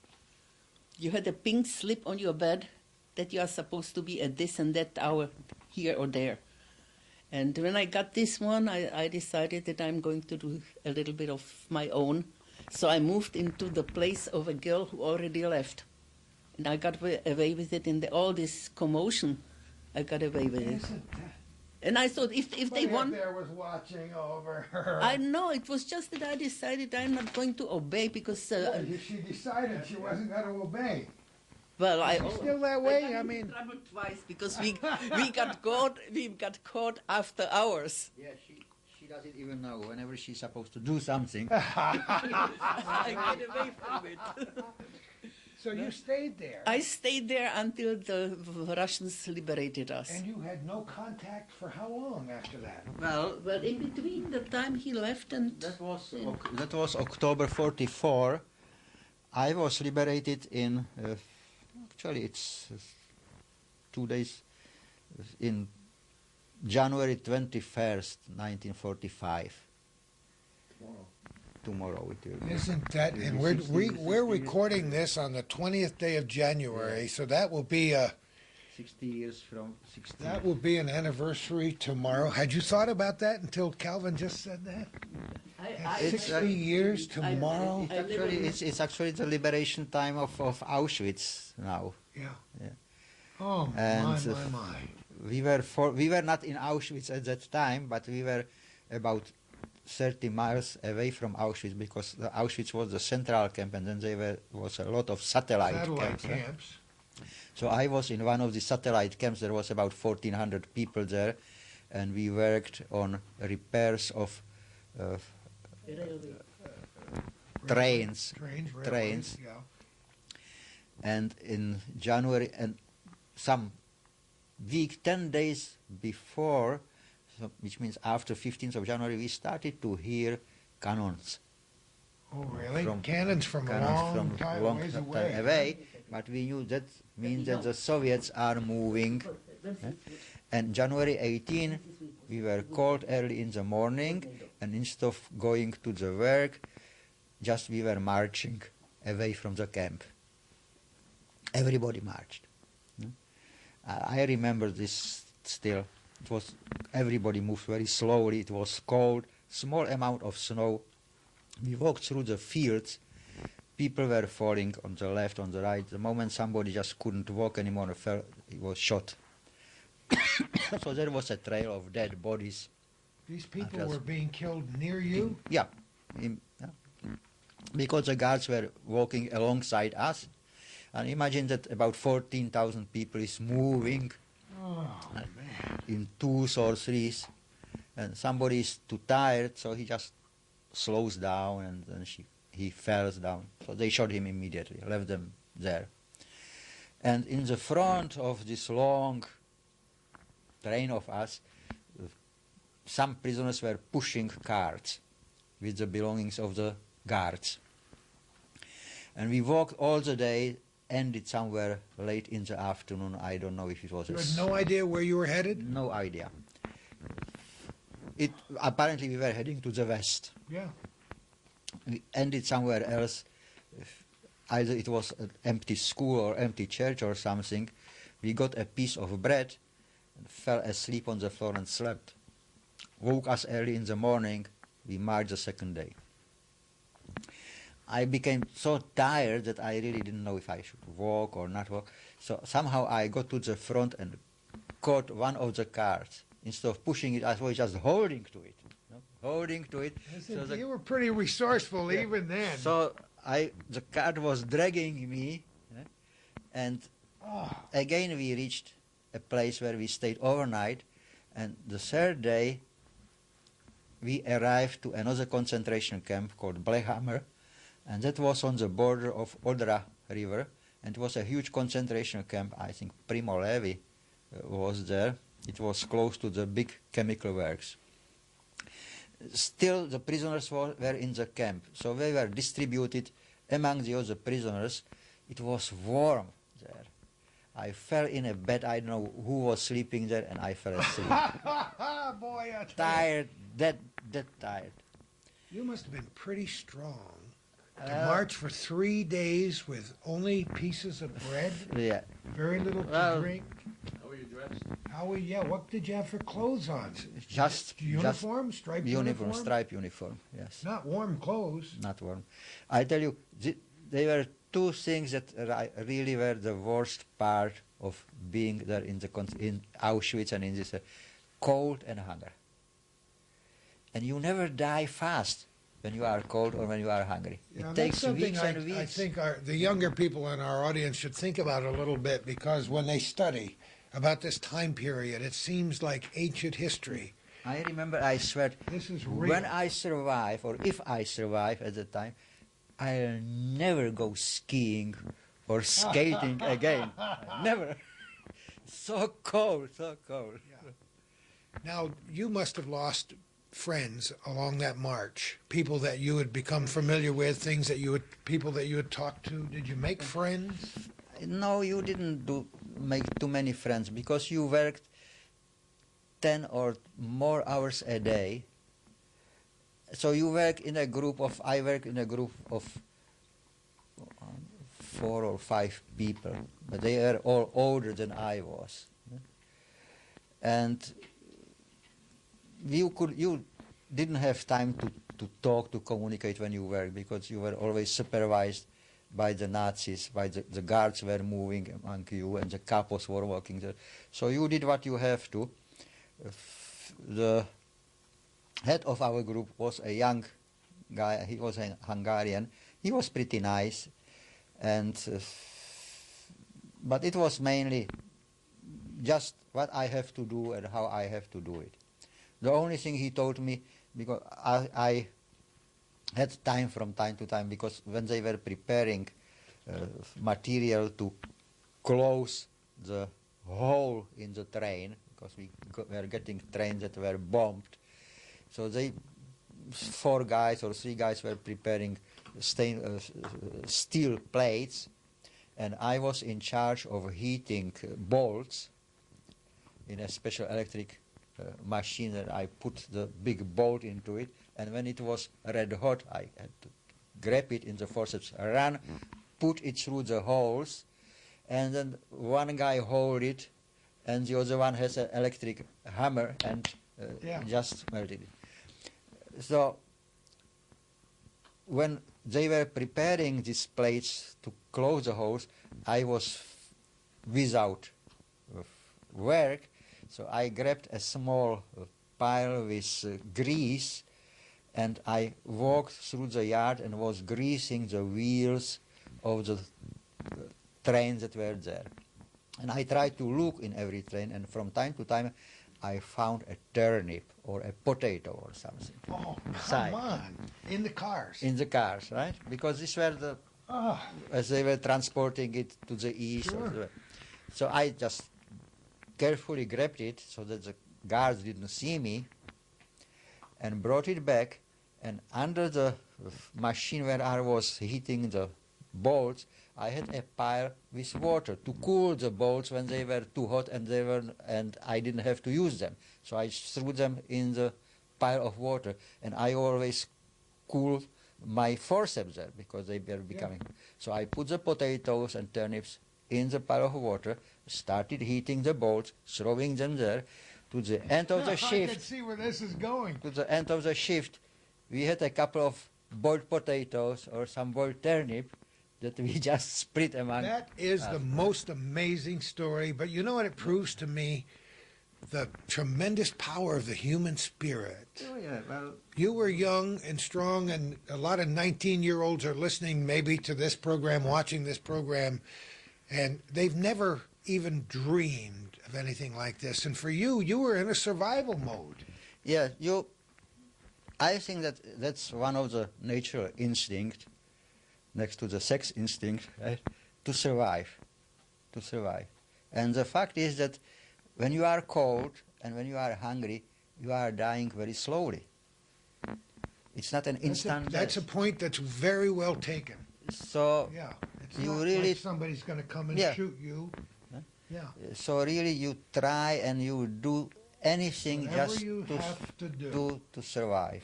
You had a pink slip on your bed that you are supposed to be at this and that hour, here or there. And when I got this one, I decided that I'm going to do a little bit of my own. So I moved into the place of a girl who already left. And I got away with it in all this commotion. I got away with it. And I thought if they want... there was watching over her. I know, it was just that I decided I'm not going to obey because... she decided she wasn't going to obey. Well, Is she still that way? I mean, trouble twice because we got caught after hours. Yeah, she doesn't even know. Whenever she's supposed to do something, I get away from it. So you stayed there? I stayed there until the Russians liberated us. And you had no contact for how long after that? Well, in between the time he left and... that was October 44. I was liberated in, actually it's 2 days, in January 21st, 1945. Tomorrow it will be. Isn't that, and we're recording this on the 20th day of January, so that will be 60 years from 60. That will be an anniversary tomorrow. Had you thought about that until Calvin just said that? It's, 60 years tomorrow? It's actually the liberation time of Auschwitz now. Yeah. Yeah. Oh, And, my. We were not in Auschwitz at that time, but we were about 30 miles away from Auschwitz, because the Auschwitz was the central camp, and then there was a lot of satellite camps. camps. So I was in one of the satellite camps. There was about 1,400 people there, and we worked on repairs of trains. Railways, yeah. And in January, and some week, 10 days before, so, which means after 15th of January, we started to hear cannons. Oh, really? From- Cannons from a long time ways away. But we knew that means that the Soviets are moving. And January 18, we were called early in the morning, and instead of going to the work, just we were marching away from the camp. Everybody marched. I remember this still. It was, everybody moved very slowly. It was cold, small amount of snow. We walked through the fields. People were falling on the left, on the right. The moment somebody just couldn't walk anymore, fell, he was shot. So there was a trail of dead bodies. These people were being killed near you? Yeah. Because the guards were walking alongside us. And imagine that about 14,000 people is moving in twos or threes. And somebody is too tired, so he just slows down, and then he falls down. So they shot him immediately, left them there. And in the front of this long train of us, some prisoners were pushing carts with the belongings of the guards. And we walked all the day, ended somewhere late in the afternoon. I don't know if it was... You had no idea where you were headed? No idea. Apparently we were heading to the west. Yeah. We ended somewhere else. Either it was an empty school or empty church or something. We got a piece of bread and fell asleep on the floor and slept. Woke us early in the morning. We marched the second day. I became so tired that I really didn't know if I should walk or not walk. So somehow I got to the front and caught one of the carts. Instead of pushing it, I was just holding to it. Holding to it. So you were pretty resourceful even then. So the cart was dragging me, and again we reached a place where we stayed overnight, and the third day we arrived to another concentration camp called Blechhammer, and that was on the border of Odra River, and it was a huge concentration camp. I think Primo Levi was there. It was close to the big chemical works. Still, the prisoners were in the camp, so they were distributed among the other prisoners. It was warm there. I fell in a bed. I don't know who was sleeping there, and I fell asleep. Boy, Tired, dead tired. You must have been pretty strong to march for 3 days with only pieces of bread. Yeah. Very little to drink. How were you dressed? What did you have for clothes on? Just uniform, striped uniform. Striped uniform. Yes. Not warm clothes. Not warm. I tell you, there were two things that really were the worst part of being there in Auschwitz and in this cold and hunger. And you never die fast when you are cold or when you are hungry. Yeah, it takes weeks and weeks. I think the younger people in our audience should think about a little bit, because when they study about this time period, it seems like ancient history. I remember I swear, this is real. When I survive, or if I survive at the time, I'll never go skiing or skating again. Never. So cold, so cold. Yeah. Now, you must have lost friends along that march, people that you had become familiar with, people that you had talked to. Did you make friends? No, you didn't make too many friends, because you worked 10 or more hours a day. So you work in a group of, I work in a group of 4 or 5 people, but they were all older than I was. And you didn't have time to talk, to communicate when you worked, because you were always supervised by the Nazis, by the guards were moving among you, and the capos were walking there. So you did what you have to. The head of our group was a young guy. He was a Hungarian. He was pretty nice, and but it was mainly just what I have to do and how I have to do it. The only thing he told me, because I had time from time to time, because when they were preparing material to close the hole in the train, because we were getting trains that were bombed, so 4 guys or 3 guys were preparing steel plates, and I was in charge of heating bolts in a special electric machine that I put the big bolt into it, and when it was red hot, I had to grab it in the forceps, run, put it through the holes, and then one guy hold it, and the other one has an electric hammer and just melted it. So when they were preparing these plates to close the holes, I was without work, so I grabbed a small pile with grease, and I walked through the yard and was greasing the wheels of the trains that were there. And I tried to look in every train, and from time to time I found a turnip or a potato or something. Oh, inside. come on. In the cars. In the cars, right? Because these were the, as they were transporting it to the east. Sure. So I just carefully grabbed it so that the guards didn't see me, and brought it back, and under the machine where I was heating the bolts, I had a pile with water to cool the bolts when they were too hot and I didn't have to use them. So I threw them in the pile of water, and I always cooled my forceps there because they were becoming. So I put the potatoes and turnips in the pile of water, started heating the bolts, throwing them there. To the end of the shift, I can see where this is going. to the end of the shift, we had a couple of boiled potatoes or some boiled turnip that we just split among. That is the most amazing story, but you know what it proves to me? The tremendous power of the human spirit. Oh yeah, well, You were young and strong, and a lot of 19-year-olds are listening maybe to this program, watching this program, and they've never even dreamed of anything like this. And for you, you were in a survival mode. yeah, I think that that's one of the natural instincts, next to the sex instinct, right? To survive. And the fact is that when you are cold and when you are hungry, you are dying very slowly. It's not an instant That's a death. point that's very well taken. So Yeah. It's You not really- like somebody's going to come and Yeah. shoot you. Huh? Yeah. So really you try and you do anything Whatever just you have to do. to survive.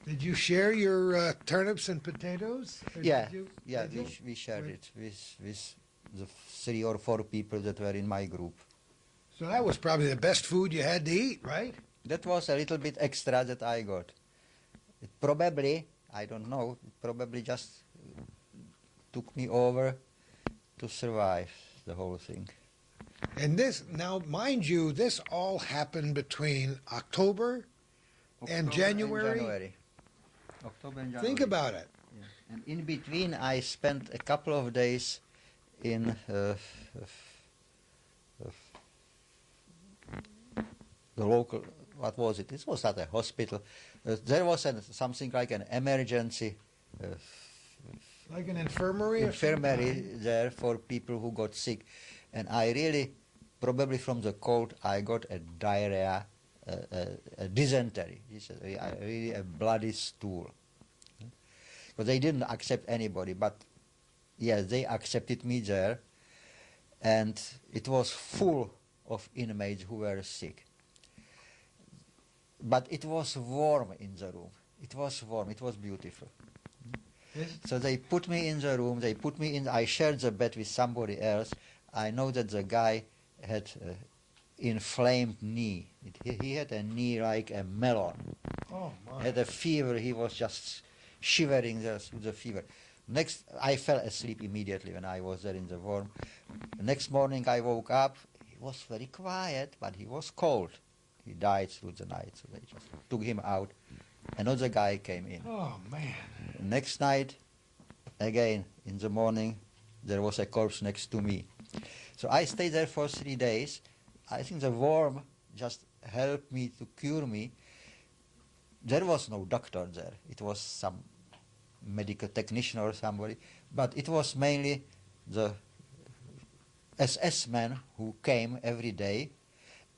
Did you share your turnips and potatoes? Or Yeah, did you? yeah, Did you? we shared Right. it with the 3 or 4 people that were in my group. So that was probably the best food you had to eat, right? That was a little bit extra that I got. It probably, I don't know, it probably just took me over to survive the whole thing. And this, now, mind you, this all happened between October and January. October and January. Think about it. Yeah. And in between, I spent a couple of days in the local. What was it? It was not a hospital. There was something like an emergency Like an infirmary or infirmary something? there for people who got sick, and I really, probably from the cold, I got a diarrhea, a dysentery. It's really a bloody stool. But they didn't accept anybody, but yes, they accepted me there, and it was full of inmates who were sick. But it was warm in the room. It was warm. It was beautiful. So they put me in the room. I shared the bed with somebody else. I know that the guy had inflamed knee. He had a knee like a melon. Oh, my. Had a fever. He was just shivering with the fever. I fell asleep immediately when I was there in the warm. The next morning I woke up. He was very quiet, but he was cold. He died through the night, so they just took him out. Another guy came in. Oh, man. Next night, again, in the morning, there was a corpse next to me. So I stayed there for 3 days. I think the worm just helped me to cure me. There was no doctor there. It was some medical technician or somebody. But it was mainly the SS man who came every day.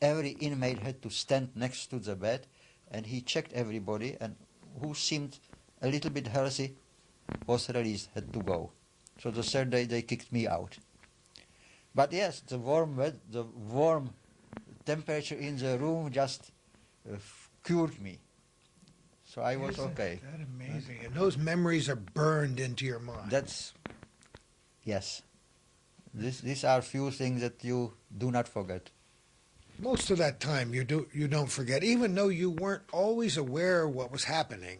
Every inmate had to stand next to the bed, and he checked everybody, and who seemed a little bit healthy was released, had to go. So the third day they kicked me out. But yes, the warm temperature in the room just cured me. So I was okay. Isn't that amazing? And those memories are burned into your mind. Yes. These are few things that you do not forget. Most of that time you don't forget, even though you weren't always aware of what was happening,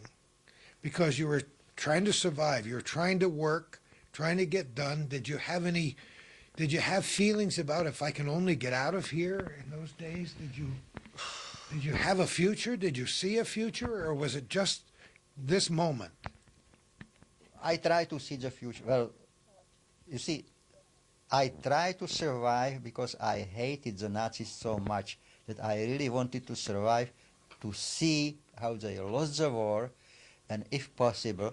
because you were trying to survive, you were trying to work, trying to get done. Did you have feelings about, if I can only get out of here in those days? Did you have a future? Did you see a future, or was it just this moment? I try to see the future. Well, you see, I tried to survive because I hated the Nazis so much that I really wanted to survive to see how they lost the war, and if possible,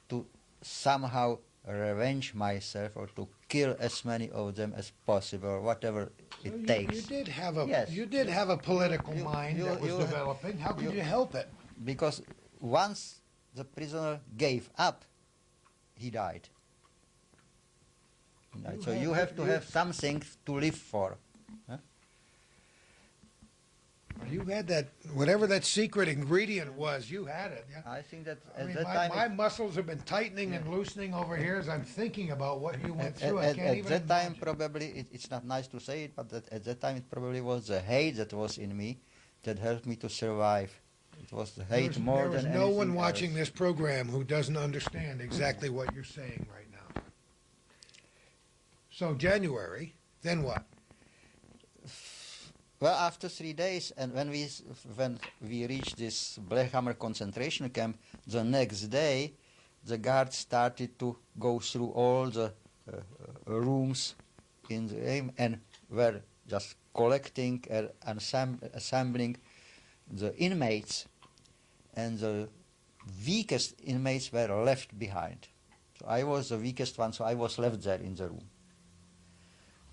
to somehow revenge myself or to kill as many of them as possible, whatever it takes. You did have a Yes. you did have a political mind that was developing. How could you help it? Because once the prisoner gave up, he died. So you have to have something to live for. Huh? You had that, whatever that secret ingredient was, you had it. Yeah? I think that I at mean, that my time, muscles have been tightening and loosening over here as I'm thinking about what you went through. I at can't even that time imagine. probably it's not nice to say it, but at that time it probably was the hate that was in me that helped me to survive. It was the hate more There was than no anything one watching else. this program who doesn't understand exactly what you're saying right now. So January, then what? Well, after 3 days, and when we reached this Blechhammer concentration camp, the next day, the guards started to go through all the rooms in the aim and were just collecting and assembling the inmates, and the weakest inmates were left behind. So I was the weakest one, so I was left there in the room.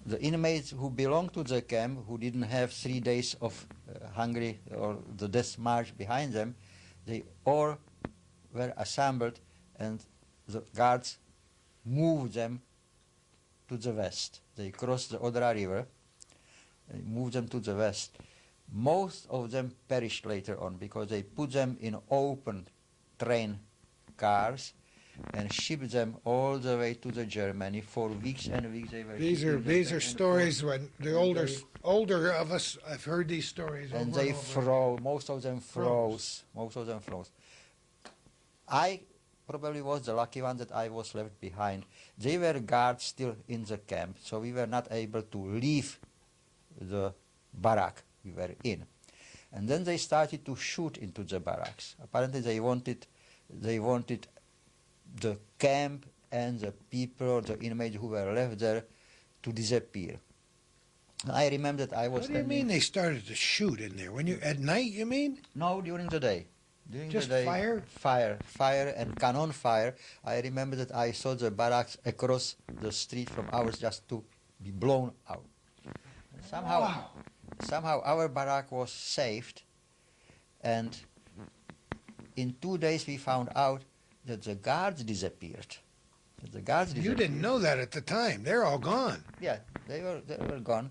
The inmates who belonged to the camp, who didn't have 3 days of hungry or the death march behind them, they all were assembled, and the guards moved them to the west. They crossed the Odra River and moved them to the west. Most of them perished later on because they put them in open train cars and shipped them all the way to the Germany. For weeks and weeks they were. These are stories when the older of us have heard these stories. And over they and over. froze. Most of them froze. Most of them froze. I probably was the lucky one that I was left behind. They were guards still in the camp, so we were not able to leave the barrack we were in. And then they started to shoot into the barracks. Apparently they wanted the camp and the people or the inmates who were left there to disappear. I remember that I was What do you mean they started to shoot in there? When you at night, you mean? No, during the day. During Just the day, fire? Fire and cannon fire. I remember that I saw the barracks across the street from ours just to be blown out. Somehow our barrack was saved, and in 2 days we found out that the guards disappeared. You didn't know that at the time. They're all gone. Yeah, they were gone.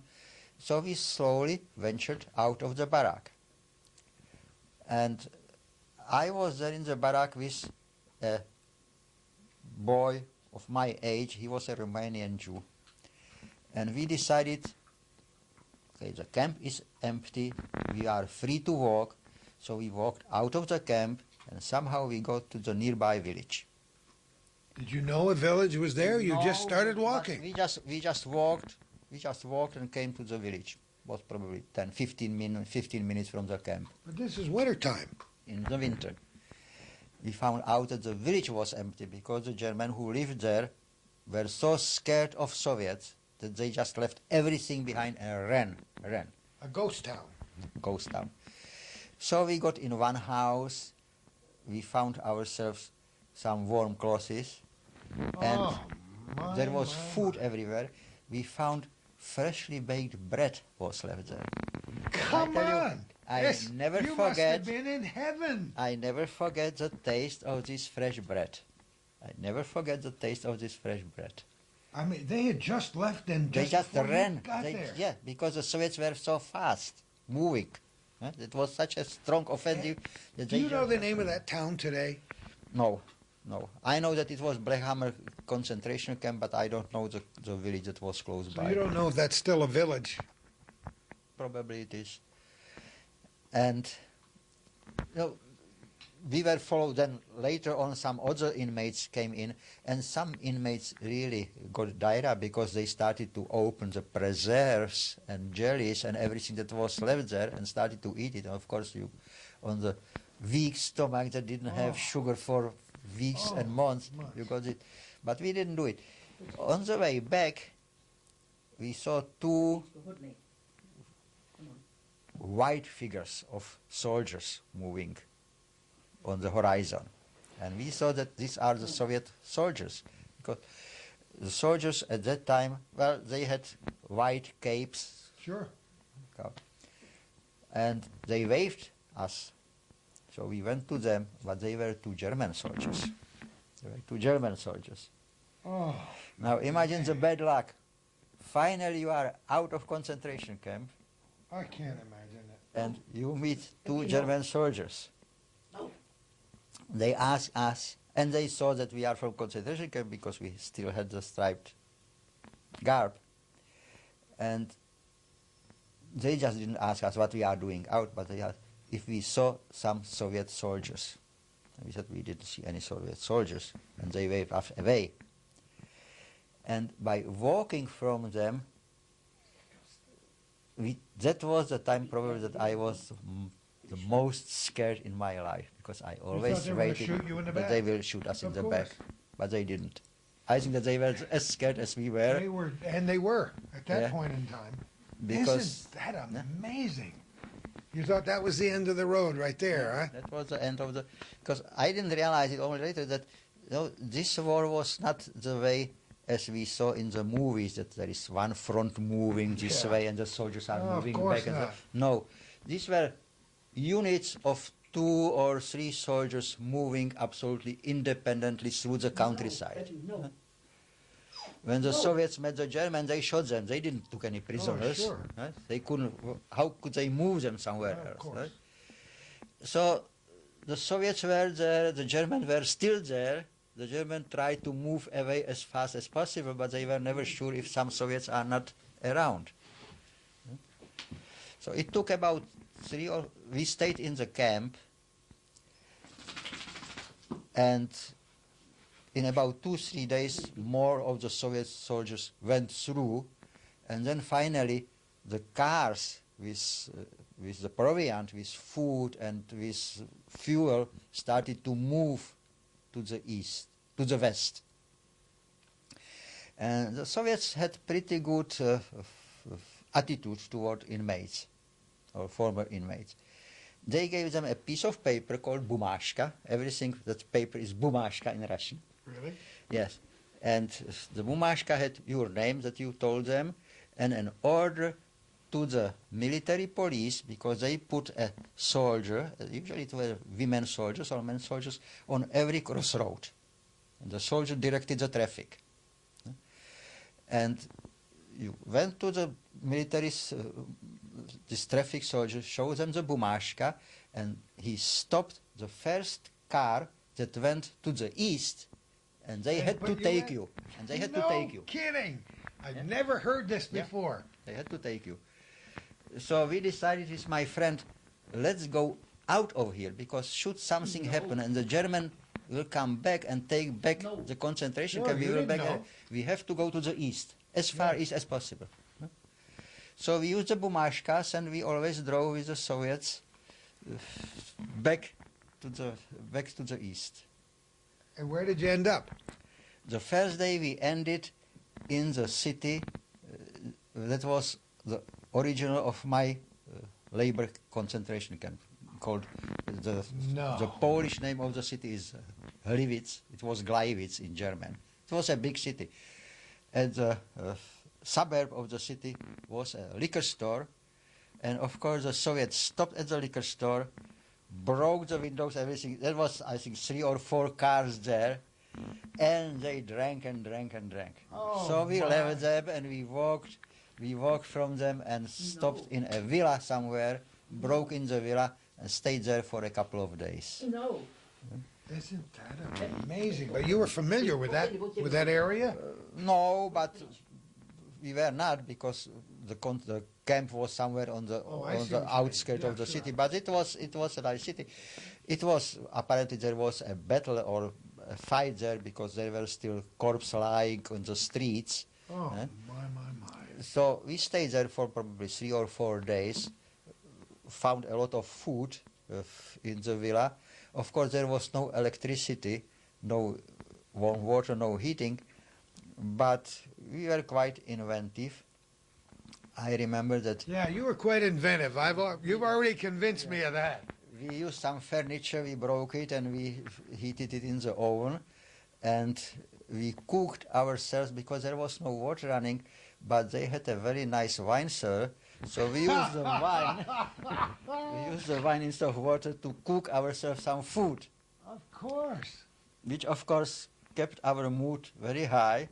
So we slowly ventured out of the barrack. And I was there in the barrack with a boy of my age, he was a Romanian Jew. And we decided, okay, the camp is empty, we are free to walk, so we walked out of the camp and somehow we got to the nearby village. Did you know a village was there? You just No, started but walking. We just walked and came to the village. It was probably 15 minutes from the camp. But this is wintertime. In the winter. We found out that the village was empty because the Germans who lived there were so scared of Soviets that they just left everything behind and ran. A ghost town. Ghost town. So we got in one house, we found ourselves some warm clothes, and Oh, my, there was my, food my. everywhere. We found freshly baked bread was left there. Come I tell you, on. I Yes, never you must have forget. been in heaven. I never forget the taste of this fresh bread. I never forget the taste of this fresh bread. I mean, they had just left and They just before you ran. got there. Yeah, because the Soviets were so fast, moving. It was such a strong offensive. That Do they you know just- the name of that town today? No. I know that it was Blechhammer concentration camp, but I don't know the village that was close So by. you don't know if that's still a village. Probably it is. And we were followed. Then later on, some other inmates came in, and some inmates really got diarrhea because they started to open the preserves and jellies and everything that was left there and started to eat it. And of course, on the weak stomach that didn't have sugar for weeks and months, you got it. But we didn't do it. On the way back, we saw two white figures of soldiers moving on the horizon. And we saw that these are the Soviet soldiers. Because the soldiers at that time, well, they had white capes. Sure. And they waved us. So we went to them, but they were two German soldiers. They were two German soldiers. Oh, Now imagine the bad luck. Finally you are out of concentration camp I can't imagine it. and you meet two German soldiers. They asked us, and they saw that we are from concentration camp because we still had the striped garb. And they just didn't ask us what we are doing out, but they asked if we saw some Soviet soldiers. And we said we didn't see any Soviet soldiers, and they waved us away. And by walking from them, that was the time probably that I was the most scared in my life, because I always they were gonna waited shoot you in the that back. they will shoot us in Of the course. back, but they didn't. I think that they were as scared as we were, They were at that Yeah. point in time. because Isn't that amazing? You thought that was the end of the road right there, huh? that was the end of the. Because I didn't realize it only later that this war was not the way as we saw in the movies, that there is one front moving this Yeah. way and the soldiers are No, of moving course back. And not. no, these were units of 2 or 3 soldiers moving absolutely independently through the countryside. When the Soviets met the Germans, they shot them. They didn't took any prisoners. sure. Right? They couldn't. How could they move them somewhere Of else? course. Right? So the Soviets were there. The Germans were still there. The Germans tried to move away as fast as possible, but they were never sure if some Soviets are not around. So it took about we stayed in the camp, and in about 2-3 days, more of the Soviet soldiers went through, and then finally the cars with the proviant, with food and with fuel started to move to the east, to the west. And the Soviets had pretty good attitude toward inmates, or former inmates. They gave them a piece of paper called bumashka. Everything that paper is bumashka in Russian. Really? Yes. And the bumashka had your name that you told them, and an order to the military police, because they put a soldier, usually it were women soldiers or men soldiers, on every crossroad. And the soldier directed the traffic. And you went to the military, this traffic soldier, showed them the bumashka, and he stopped the first car that went to the east, and they had to But take went- you. And they had no to take you. kidding. I've Yeah. never heard this Yeah. before. They had to take you. So we decided with my friend, let's go out of here, because should something happen and the German will come back and take back the concentration Sure, camp, we you will didn't back. know. We have to go to the east, as far east as possible. So we used the bumashkas, and we always drove with the Soviets back to the east. And where did you end up? The first day we ended in the city. That was the original of my labor concentration camp, called the Polish name of the city is Gliwice. It was Gleiwitz in German. It was a big city. At the suburb of the city was a liquor store, and of course the Soviets stopped at the liquor store, broke the windows, everything. There was, I think, 3 or 4 cars there, and they drank and drank and drank. Oh, So we my. left them and we walked from them and stopped in a villa somewhere, broke in the villa and stayed there for a couple of days. No. Isn't that amazing? But you were familiar with that area? No, but we were not, because the camp was somewhere on the I see what you mean. outskirts Yeah, of the sure. city. But it was a nice city. It was apparently there was a battle or a fight there, because there were still corpses lying on the streets. Oh, Eh? my. So we stayed there for probably 3 or 4 days. Found a lot of food in the villa. Of course, there was no electricity, no warm water, no heating, but we were quite inventive. I remember that Yeah, you were quite inventive. You've already convinced me of that. we used some furniture, we broke it, and we heated it in the oven, and we cooked ourselves, because there was no water running, but they had a very nice wine cellar, so we used the wine. We used the wine instead of water to cook ourselves some food, Of course. which of course kept our mood very high.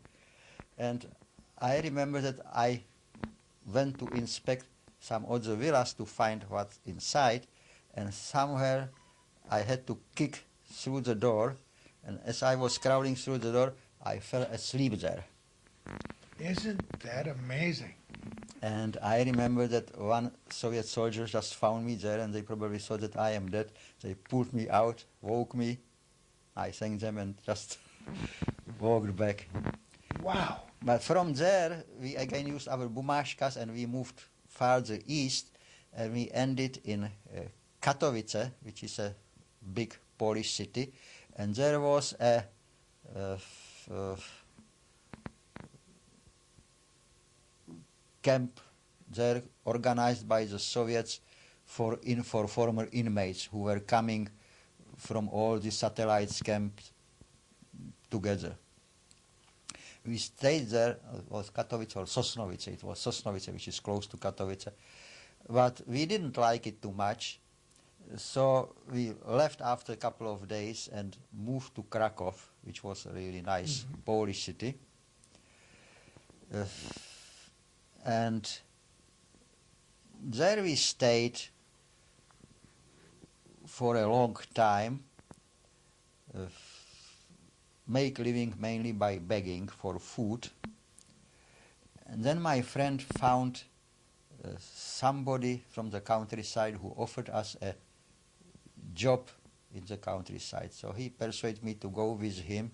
And I remember that I went to inspect some other villas to find what's inside, and somewhere I had to kick through the door, and as I was crawling through the door, I fell asleep there. Isn't that amazing? And I remember that one Soviet soldier just found me there, and they probably thought that I am dead. They pulled me out, woke me. I thanked them and just walked back. Wow. But from there, we again used our bumashkas, and we moved farther east, and we ended in Katowice, which is a big Polish city. And there was a camp there organized by the Soviets for former inmates who were coming from all the satellites camps together. We stayed there. It was Katowice or Sosnowice. It was Sosnowice, which is close to Katowice. But we didn't like it too much, so we left after a couple of days and moved to Krakow, which was a really nice Polish city. And there we stayed for a long time, make living mainly by begging for food. And then my friend found somebody from the countryside who offered us a job in the countryside. So he persuaded me to go with him.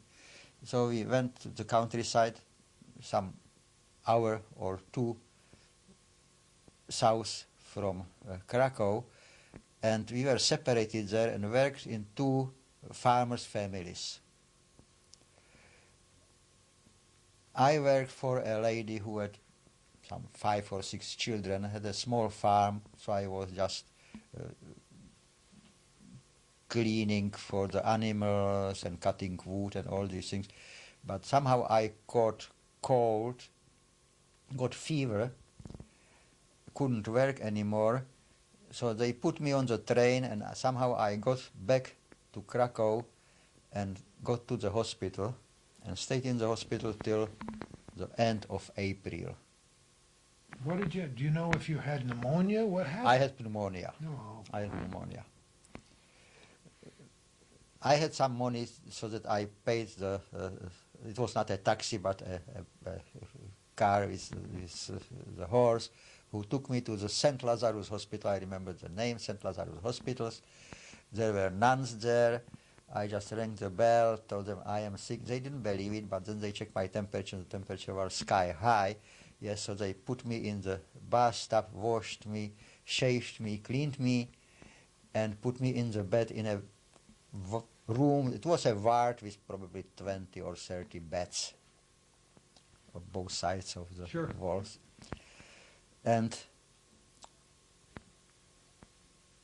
So we went to the countryside, some hour or 2 south from Krakow, and we were separated there and worked in 2 farmers' families. I worked for a lady who had some 5 or 6 children, had a small farm, so I was just cleaning for the animals and cutting wood and all these things. But somehow I caught cold, got fever, couldn't work anymore, so they put me on the train, and somehow I got back to Krakow and got to the hospital and stayed in the hospital till the end of April. What did you, do you know if you had pneumonia? What happened? I had pneumonia. No. I had pneumonia. I had some money so that I paid the, it was not a taxi but a car with the horse, who took me to the St. Lazarus Hospital. I remember the name, St. Lazarus Hospitals. There were nuns there. I just rang the bell, told them I am sick. They didn't believe it, but then they checked my temperature. The temperature was sky high. Yes, so they put me in the bathtub, washed me, shaved me, cleaned me, and put me in the bed in a room. It was a ward with probably 20 or 30 beds on both sides of the walls. And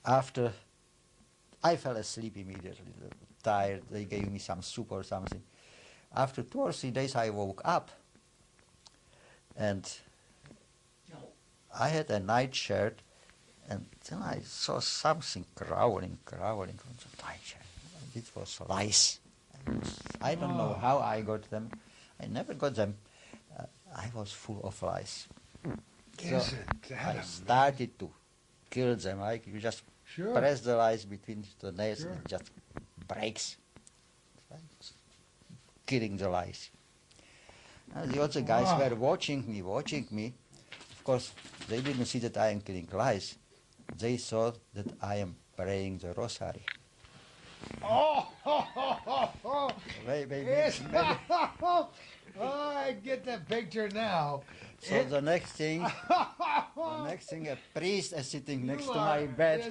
after, I fell asleep immediately, tired. They gave me some soup or something. After 2 or 3 days I woke up and I had a nightshirt, and then I saw something crawling from the nightshirt. It was lice. I don't know how I got them. I never got them. I was full of lice. So I started to kill them. You just press the lice between the nails and it just breaks. Killing the lice. The other guys were watching me. Of course, they didn't see that I am killing lice. They thought that I am praying the rosary. Maybe. I get the picture now. So the next thing, a priest is sitting next to my bed.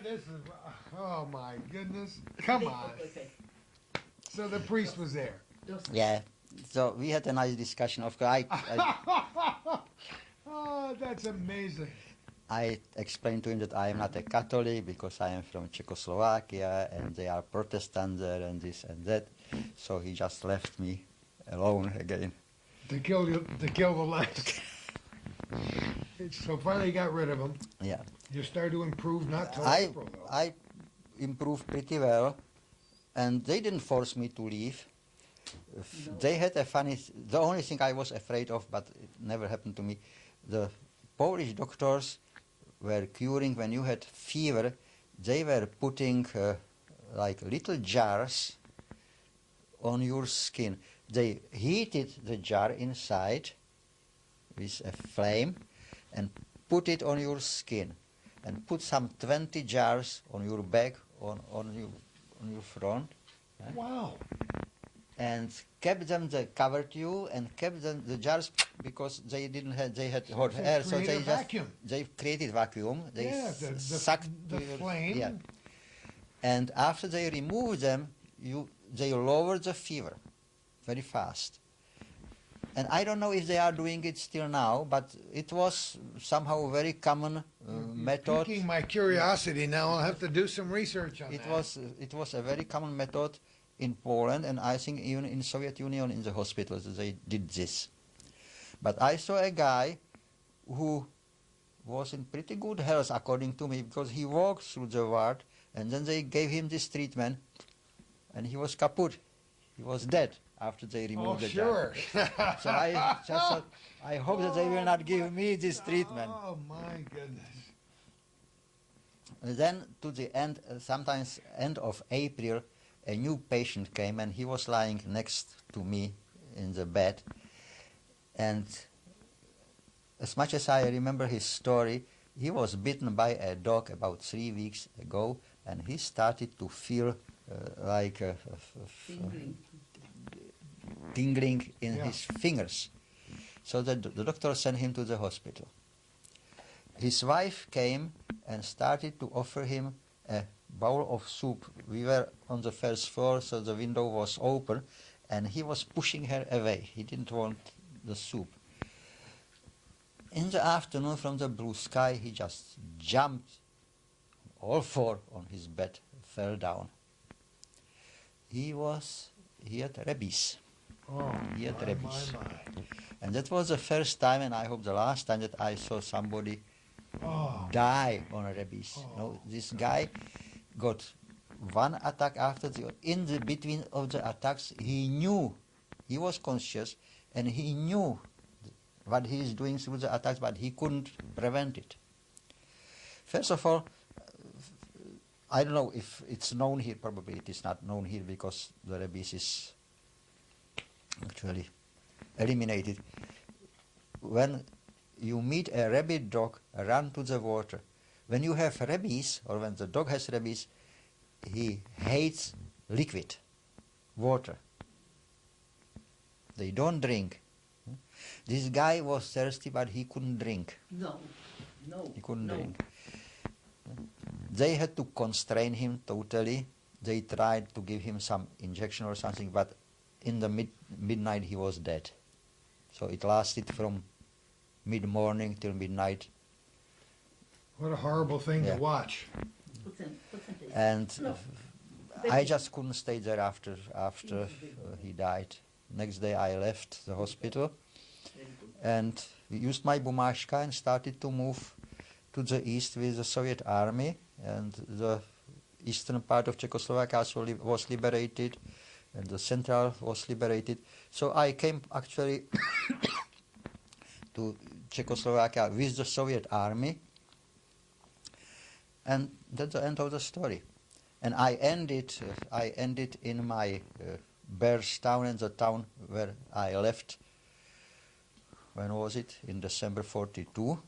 This is, oh my goodness. Come on. So the priest was there. Yeah. So we had a nice discussion. Of course, Oh, that's amazing. I explained to him that I am not a Catholic because I am from Czechoslovakia and they are Protestant there and this and that. So he just left me alone again. To kill the lice. So finally got rid of them. Yeah. You started to improve, not till April, though. I improved pretty well, and they didn't force me to leave. No. They had the only thing I was afraid of, but it never happened to me, the Polish doctors were curing when you had fever. They were putting like little jars on your skin. They heated the jar inside with a flame and put it on your skin and put some 20 jars on your back, on your front. Wow. And kept them, they covered you and kept them, the jars, because they had hot air, so they created vacuum. They sucked the flame. Yeah. And after they removed them, they lowered the fever very fast. And I don't know if they are doing it still now, but it was somehow a very common method. Piquing my curiosity now. I'll have to do some research on that. It was a very common method in Poland, and I think even in Soviet Union in the hospitals they did this. But I saw a guy who was in pretty good health according to me, because he walked through the ward and then they gave him this treatment and he was kaput. He was dead after they removed the jar. So I just thought, I hope that they will not give me this treatment. Oh my goodness. And then to the end, sometimes end of April, a new patient came and he was lying next to me in the bed. And as much as I remember his story, he was bitten by a dog about 3 weeks ago, and he started to feel like tingling in his fingers. So the doctor sent him to the hospital. His wife came and started to offer him a bowl of soup. We were on the first floor, so the window was open, and he was pushing her away. He didn't want the soup. In the afternoon, from the blue sky, he just jumped all four on his bed, fell down. He had rabies. Oh, he had rabies. My. And that was the first time, and I hope the last time, that I saw somebody die on rabies. Oh. No, this guy got one attack after the other. In the between of the attacks, he knew, he was conscious, and he knew what he is doing through the attacks, but he couldn't prevent it. First of all, I don't know if it's known here. Probably it is not known here because the rabies is actually eliminated. When you meet a rabid dog, run to the water. When you have rabies, or when the dog has rabies, he hates liquid, water. They don't drink. This guy was thirsty, but he couldn't drink. No. He couldn't drink. They had to constrain him totally. They tried to give him some injection or something, but in the midnight he was dead. So it lasted from mid-morning till midnight. What a horrible thing Yeah. to watch. And No. I just couldn't stay there after he died. Next day I left the hospital and used my bumashka and started to move to the east with the Soviet army, and the eastern part of Czechoslovakia also was liberated, and the central was liberated. So I came actually to Czechoslovakia with the Soviet army, and that's the end of the story. And I ended in my Bears town, and the town where I left. When was it? In December '42.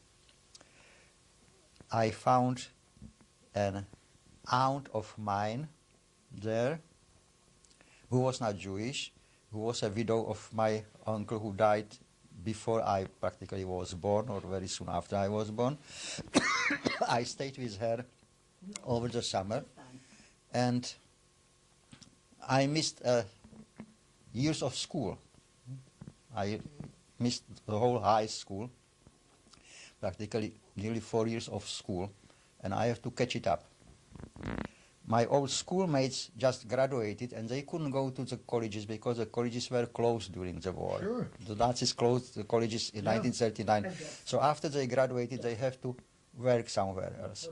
I found an aunt of mine there, who was not Jewish, who was a widow of my uncle who died before I practically was born, or very soon after I was born. I stayed with her over the summer, and I missed years of school. I missed the whole high school, practically nearly 4 years of school, and I have to catch it up. My old schoolmates just graduated, and they couldn't go to the colleges because the colleges were closed during the war. Sure. The Nazis closed the colleges in 1939. So after they graduated, they have to work somewhere else.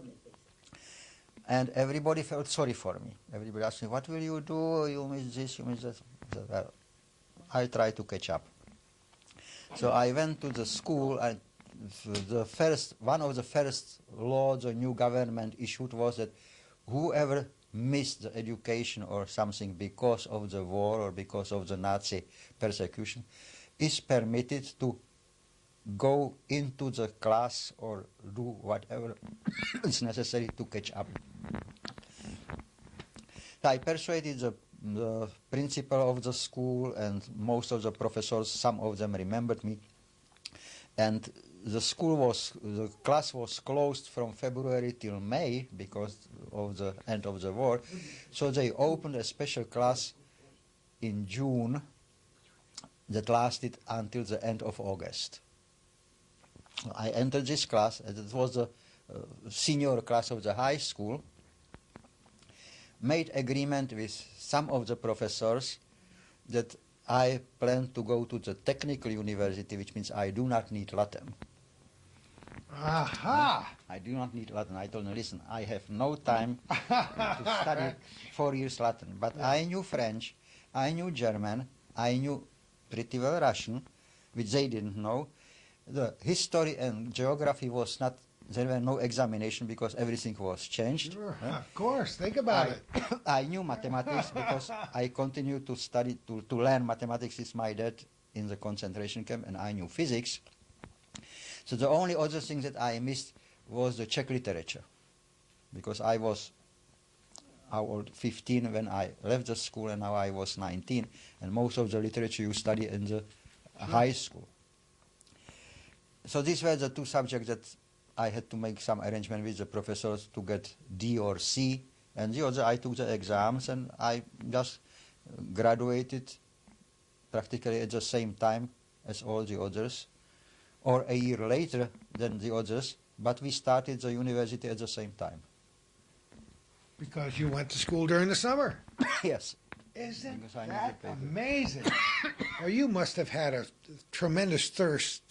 And everybody felt sorry for me. Everybody asked me, what will you do? You miss this, you miss that. So, well, I tried to catch up. So I went to the school, and one of the first laws the new government issued was that whoever missed the education or something because of the war or because of the Nazi persecution is permitted to go into the class or do whatever is necessary to catch up. I persuaded the principal of the school and most of the professors. Some of them remembered me, and the class was closed from February till May because of the end of the war. So they opened a special class in June that lasted until the end of August. I entered this class, and it was the senior class of the high school. Made agreement with some of the professors that I plan to go to the technical university, which means I do not need Latin. Aha! I do not need Latin. I told them, listen, I have no time to study 4 years Latin. But I knew French, I knew German, I knew pretty well Russian, which they didn't know. The history and geography was not, there were no examination because everything was changed. Sure, of course. Think about it. I knew mathematics because I continued to study, to learn mathematics with my dad in the concentration camp, and I knew physics. So the only other thing that I missed was the Czech literature, because I was 15 when I left the school, and now I was 19, and most of the literature you study in the high school. So these were the two subjects that I had to make some arrangement with the professors to get D or C, and the other I took the exams, and I just graduated practically at the same time as all the others, or a year later than the others, but we started the university at the same time. Because you went to school during the summer. Yes. Isn't Because I need that the paper. amazing? Well, you must have had a tremendous thirst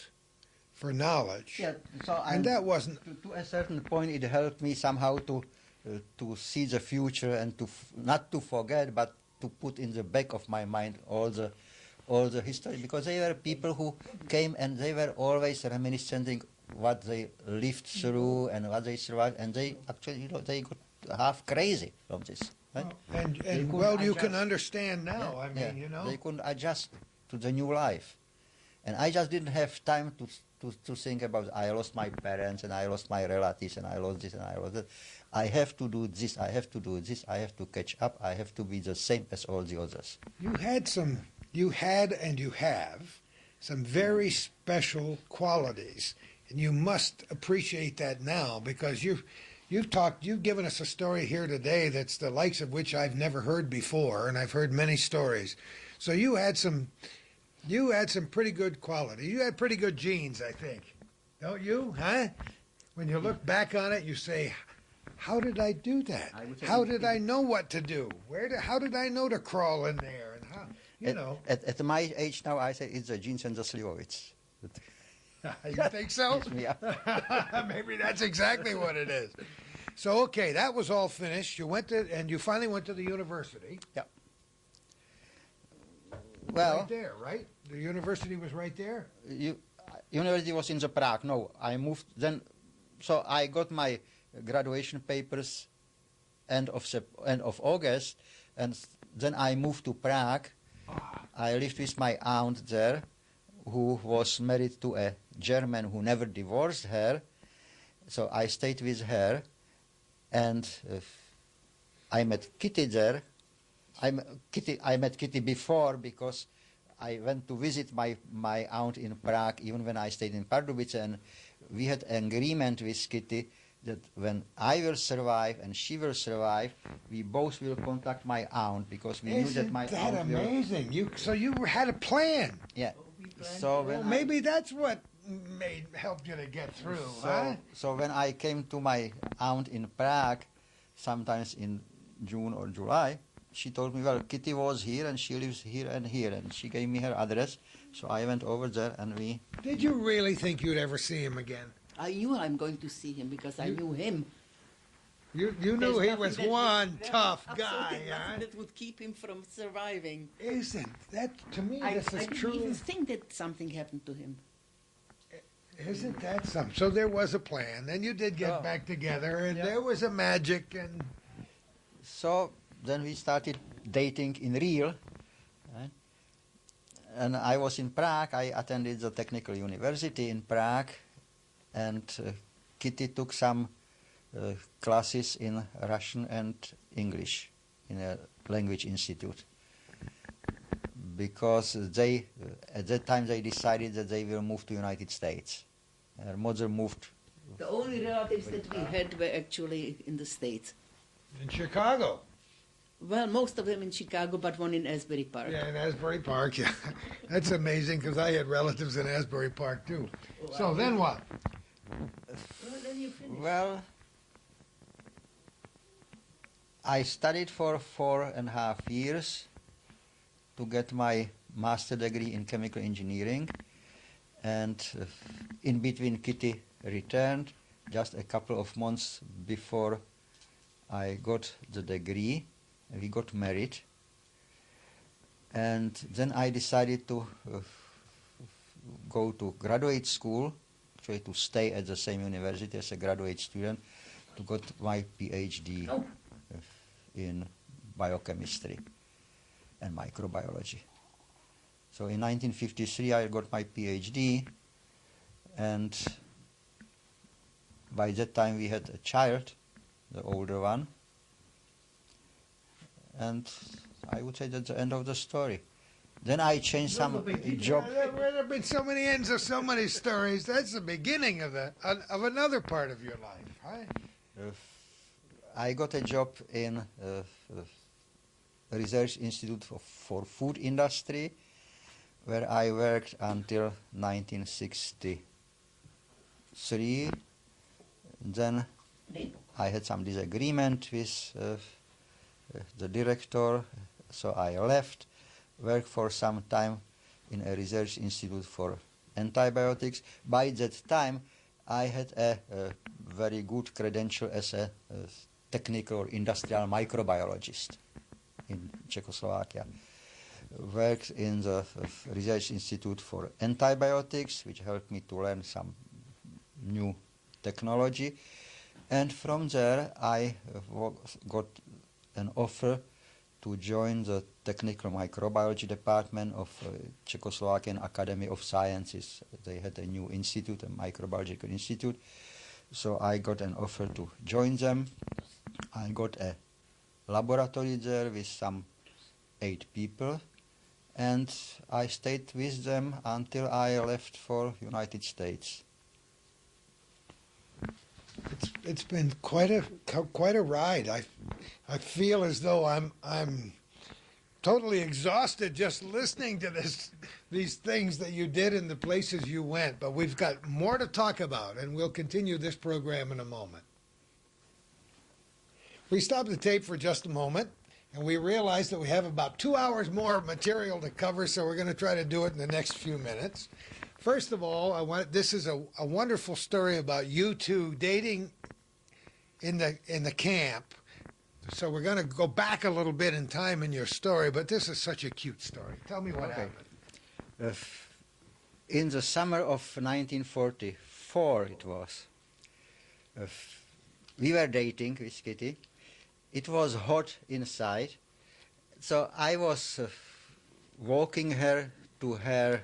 for knowledge. Yeah, so And that wasn't... to a certain point it helped me somehow to see the future and to not to forget, but to put in the back of my mind all the history, because they were people who came and they were always reminiscing what they lived through and what they survived, and they actually, they got half crazy from this. Right? And couldn't well, you can adjust. understand now. Yeah, I mean, yeah. you know. They couldn't adjust to the new life. And I just didn't have time to think about I lost my parents and I lost my relatives and I lost this and I lost that. I have to do this, I have to do this, I have to catch up, I have to be the same as all the others. You had and you have some very special qualities, and you must appreciate that now because you've given us a story here today that's the likes of which I've never heard before, and I've heard many stories. So you had some pretty good quality. You had pretty good genes, I think, don't you? Huh? When you look back on it, you say, how did I do that? I would say How did I know what to do? How did I know to crawl in there? And how, you know. At my age now, I say it's the genes and the Slivovitz. You think so? Yeah. Maybe that's exactly what it is. So, okay, that was all finished. You finally went to the university. Yeah. Well, Right there, right? The university was right there? University was in the Prague. No, I moved then. So I got my graduation papers end of August, and then I moved to Prague. I lived with my aunt there, who was married to a German who never divorced her. So I stayed with her, and I met Kitty there. I met Kitty before because I went to visit my aunt in Prague even when I stayed in Pardubice, and we had an agreement with Kitty that when I will survive and she will survive, we both will contact my aunt because we knew that my Isn't aunt that will... amazing? So you had a plan. Yeah. planned So it. when Well, maybe that's what helped you to get through, huh? So when I came to my aunt in Prague, sometimes in June or July, she told me, well, Kitty was here and she lives here, and she gave me her address. So I went over there and we... Did you really think you'd ever see him again? I knew I'm going to see him because I knew him. You knew There's he nothing was that one would- tough absolutely guy, nothing huh? that would keep him from surviving. Isn't that, to me, I this is didn't true. even think that something happened to him. Isn't that something? So there was a plan, and you did get Oh. back together, and Yeah. there was a magic, and So then we started dating in real. Right? And I was in Prague. I attended the technical university in Prague, and Kitty took some classes in Russian and English in a language institute. Because they, at that time, they decided that they will move to United States. Her mother moved. The only relatives that we had were actually in the States. in Chicago. Well, most of them in Chicago, but one in Asbury Park. Yeah, in Asbury Park. Yeah, that's amazing because I had relatives in Asbury Park too. So then what? Well, then you finish. Well, I studied for 4.5 years to get my master degree in chemical engineering, and in between Kitty returned just a couple of months before I got the degree. We got married, and then I decided to go to graduate school, actually to stay at the same university as a graduate student, to get my PhD Oh. in biochemistry and microbiology. So in 1953 I got my PhD, and by that time we had a child, the older one, and I would say that's the end of the story. Then I changed some job. There have been so many ends of so many stories. That's the beginning of another part of your life, right? I got a job in a research institute for food industry, where I worked until 1963. Then I had some disagreement with the director, so I left, worked for some time in a research institute for antibiotics. By that time, I had a very good credential as a technical or industrial microbiologist in Czechoslovakia. Worked in the research institute for antibiotics, which helped me to learn some new technology. And from there I got an offer to join the technical microbiology department of Czechoslovakian Academy of Sciences. They had a new institute, a microbiological institute. So I got an offer to join them. I got a laboratory there with some 8 people, and I stayed with them until I left for United States. It's been quite a ride. I feel as though I'm totally exhausted just listening to these things that you did and the places you went. But we've got more to talk about, and we'll continue this program in a moment. We stopped the tape for just a moment, and we realized that we have about 2 hours more material to cover, so we're going to try to do it in the next few minutes. First of all, this is a wonderful story about you two dating in the camp. So we're going to go back a little bit in time in your story, but this is such a cute story. Tell me what happened. In the summer of 1944, it was. We were dating with Kitty. It was hot inside, so I was walking her to her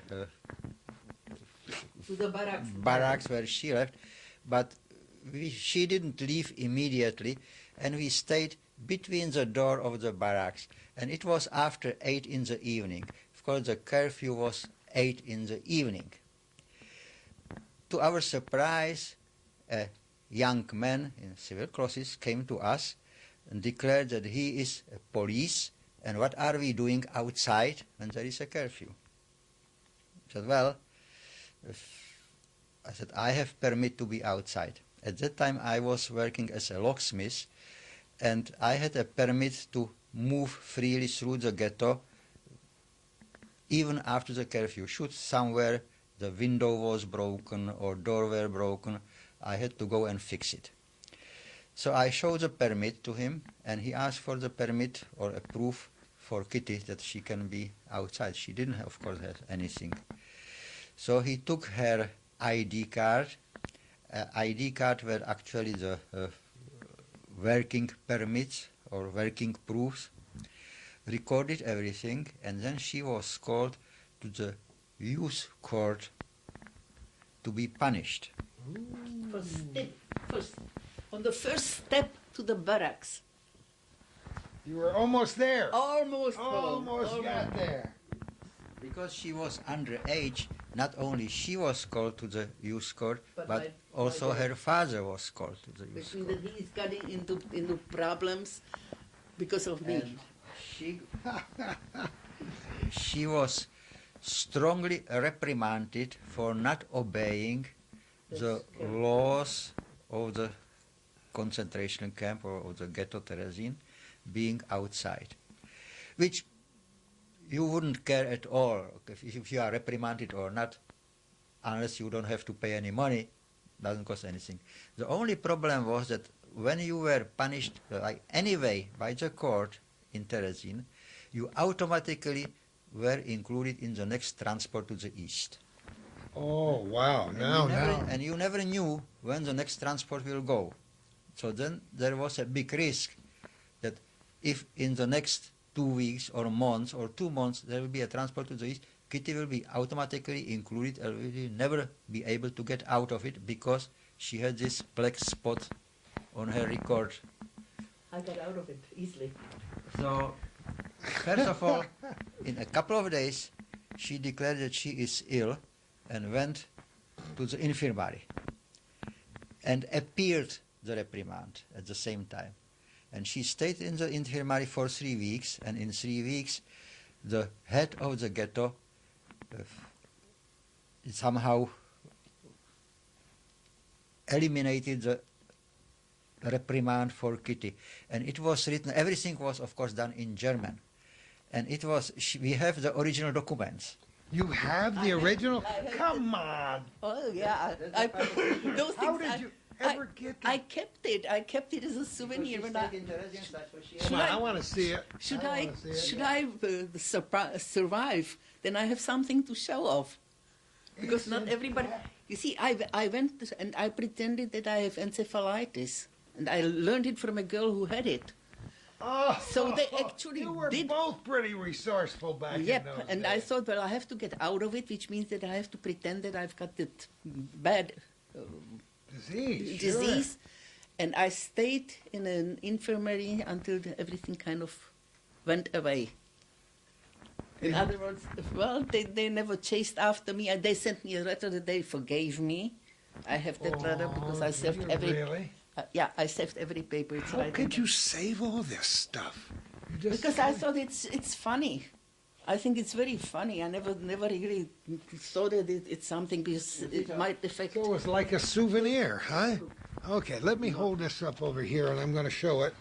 To the barracks where she left, but she didn't leave immediately, and we stayed between the door of the barracks, and it was after 8 in the evening. Of course, the curfew was 8 in the evening. To our surprise, a young man in civil clothes came to us and declared that he is a police, and what are we doing outside when there is a curfew? I said, well, I have permit to be outside. At that time I was working as a locksmith, and I had a permit to move freely through the ghetto even after the curfew. Should somewhere the window was broken or door were broken, I had to go and fix it. So I showed the permit to him, and he asked for the permit or a proof for Kitty that she can be outside. She didn't, of course, have anything. So he took her ID card. ID card were actually the working permits or working proofs, recorded everything, and then she was called to the youth court to be punished. On the first step to the barracks. You were almost there. Almost got there. Because she was underage, not only she was called to the youth court, but also her father was called to the youth Which court. means that he is getting into problems because of me. And she was strongly reprimanded for not obeying the laws of the concentration camp or of the ghetto Terezin, being outside, which you wouldn't care at all if you are reprimanded or not, unless you don't have to pay any money. Doesn't cost anything. The only problem was that when you were punished anyway by the court in Terezin, you automatically were included in the next transport to the east. Oh, wow. And you never knew when the next transport will go. So then there was a big risk that if in the next 2 weeks or months or 2 months there will be a transport to the east, Kitty will be automatically included and will never be able to get out of it because she had this black spot on her record. I got out of it easily. So, first of all, in a couple of days, she declared that she is ill and went to the infirmary and appealed the reprimand at the same time. And she stayed in the infirmary for 3 weeks, and in 3 weeks, the head of the ghetto somehow eliminated the reprimand for Kitty. And it was written, everything was of course done in German. And it was, we have the original documents. You have the original? Come on. Oh yeah, those How things. did you ever get that? I kept it. I kept it as a souvenir. I want to see it. Should I I wanna see it. should I survive? Then I have something to show off. Because not everybody. You see, I went and I pretended that I have encephalitis. And I learned it from a girl who had it. Oh, So they actually you were did- both pretty resourceful back in Yep, those and I days. thought, well, I have to get out of it, which means that I have to pretend that I've got that bad Disease. Sure. disease. And I stayed in an infirmary until everything kind of went away. In other words, well, they never chased after me. And they sent me a letter that they forgave me. I have that letter because I saved you every. Really? Yeah, I saved every paper. It's How right in could there. you save all this stuff? You just Because I thought it's funny. I think it's very funny. I never really thought that it's something because it might affect. So it was like a souvenir, huh? Okay, let me hold this up over here, and I'm going to show it.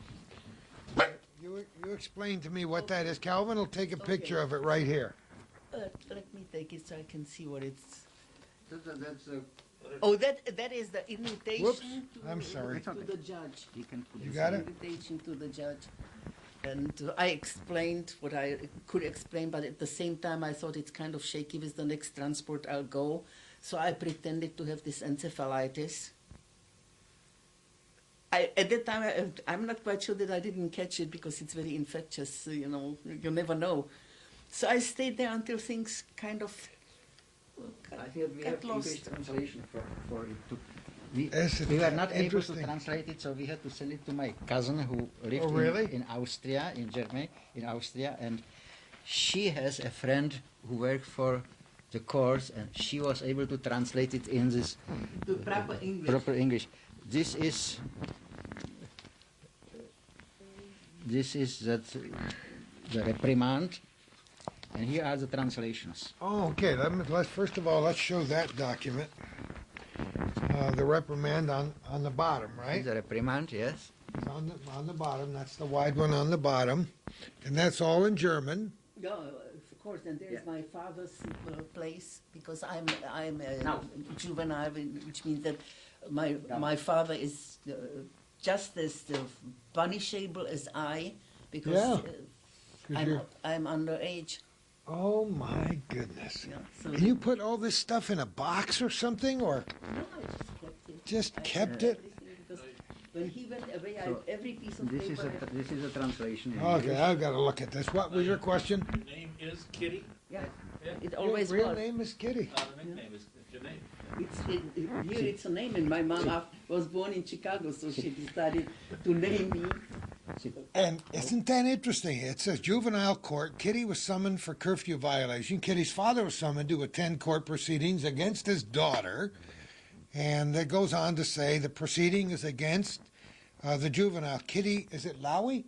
You explain to me what that is. Calvin will take a picture of it right here. Let me take it so I can see what it's. That's Oh, that is the invitation. Whoops, to, I'm sorry. To the judge. you can put You it. got it? Invitation to the judge. And I explained what I could explain, but at the same time I thought it's kind of shaky with the next transport I'll go. So I pretended to have this encephalitis. At that time, I'm not quite sure that I didn't catch it because it's very infectious, you know, you never know. So I stayed there until things kind of We got have lost. English translation for it too. Isn't We were that not able to interesting? translate it, so we had to send it to my cousin who lived Oh, really? in Austria, in Germany, in Austria, and she has a friend who worked for the course, and she was able to translate it in this the proper English. proper English. This is that the reprimand, and here are the translations. Oh, okay. Let's first of all, let's show that document. The reprimand on the bottom, right? The reprimand, yes. It's on the bottom. That's the wide one on the bottom, and that's all in German. Yeah, of course. And there's Yeah. my father's place because I'm a Now. juvenile, which means that my father is just as punishable as I because Yeah. 'Cause you're- I'm underage. Oh my goodness! Yeah, so And you put all this stuff in a box or something, or no, I just kept it. just I kept it? everything because when he went away, So every piece of This is paper. this is a translation. in Okay, English. I've got to look at this. What was your question? Your name is Kitty? Yeah, Yeah. it always Your real was. name is Kitty. The nickname is your name. Here it's a name, and my mom was born in Chicago, so she decided to name me. And isn't that interesting? It says juvenile court. Kitty was summoned for curfew violation. Kitty's father was summoned to attend court proceedings against his daughter. And it goes on to say the proceeding is against the juvenile. Kitty, is it Lowy?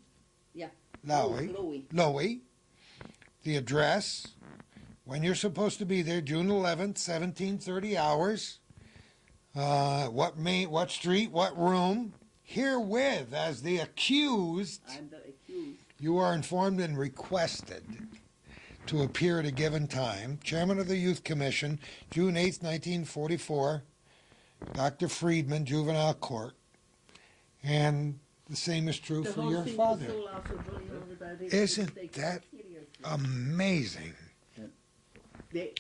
Yeah. Lowy. Louis. Lowy. The address, when you're supposed to be there, June 11th, 1730 hours. What street, what room. Herewith, as the accused, I'm the accused. you are informed and requested to appear at a given time. Chairman of the Youth Commission, June 8th, 1944, Dr. Friedman, Juvenile Court. And the same is true The for whole your thing father. was so laughable, you know, that I didn't Isn't take it that seriously. Amazing. They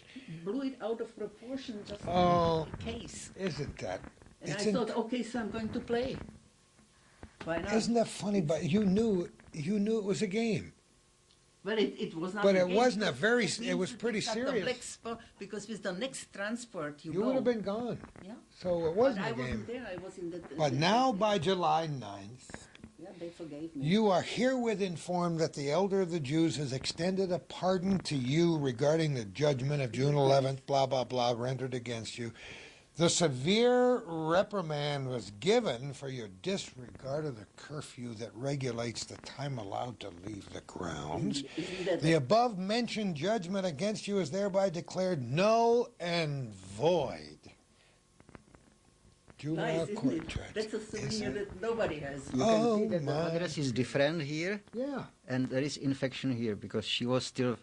blew it out of proportion just Oh, in case. isn't that? And It's I thought, okay, so I'm going to play. Why not? Isn't that funny? But you knew it was a game. Well, it was not. But a it game wasn't a because very- it it means was that pretty you got the serious. black spot, because with the next transport, you You go. would have been gone. Yeah. So it But wasn't I a game. wasn't there. I was in that. But now, by July 9th, Yeah, they forgave me. you are herewith informed that the elder of the Jews has extended a pardon to you regarding the judgment of June 11th, blah, blah, blah, rendered against you. The severe reprimand was given for your disregard of the curfew that regulates the time allowed to leave the grounds. Isn't that The above-mentioned judgment against you is thereby declared null and void. Juvenile nice, isn't court it? judge. That's a souvenir Isn't- that nobody has. You Oh, can see that my. the address is different here, Yeah. and there is infection here because she was still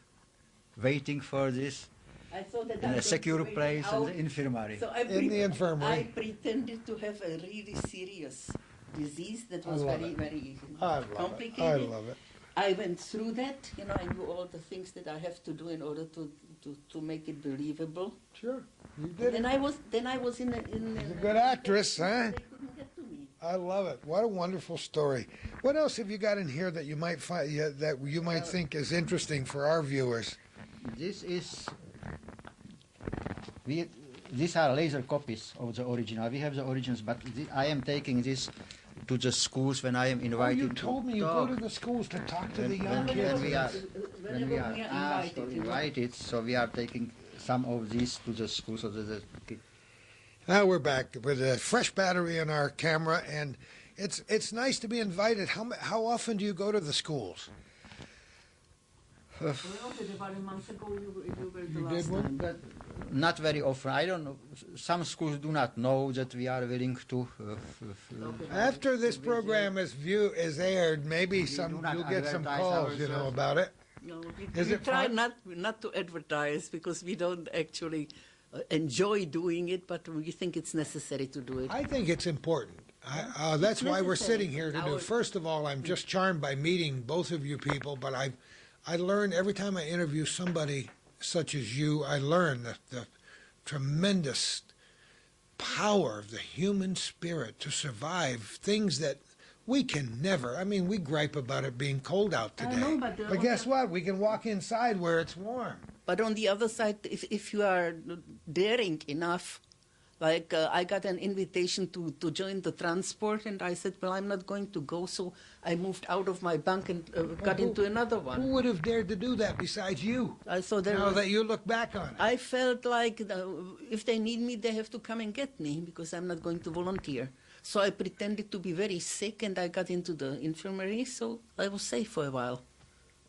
waiting for this I thought that in I a was secure going to place wait in out. the infirmary. So In the infirmary. I pretended to have a really serious disease that I was love very, it. very I love it. complicated. I love it. I went through that, you know, I knew all the things that I have to do in order to make it believable. Sure. You did Then it. I was in She's a good actress, huh? They couldn't get to me. I love it. What a wonderful story. What else have you got in here that you might find that you might think is interesting for our viewers? This is these are laser copies of the original. We have the originals, but I am taking this to the schools when I am invited. You told me you go to the schools to talk to the young kids. When we are asked or invited, so we are taking some of these to the schools so that the Now we're back with a fresh battery in our camera, and it's nice to be invited. How often do you go to the schools? About a month ago, you were the You last did one? time. But not very often. I don't know. Some schools do not know that we are willing to. After this program is aired, maybe do not you'll get some advertise calls, ourselves. about it. No, Is we it try fun? not to advertise because we don't actually enjoy doing it, but we think it's necessary to do it. I think it's important. That's why we're necessary. sitting here to do. Our- First of all, I'm just charmed by meeting both of you people, but I learn every time I interview somebody such as you, I learn the tremendous power of the human spirit to survive things that we can never. I mean, we gripe about it being cold out I today. know, but Guess what? We can walk inside where it's warm. But on the other side, if you are daring enough, like I got an invitation to join the transport, and I said, well, I'm not going to go, so I moved out of my bunk and got into another Who one. would have dared to do that besides you? So there Now was, that you look back on it. I felt like if they need me, they have to come and get me because I'm not going to volunteer. So I pretended to be very sick, and I got into the infirmary, so I was safe for a while.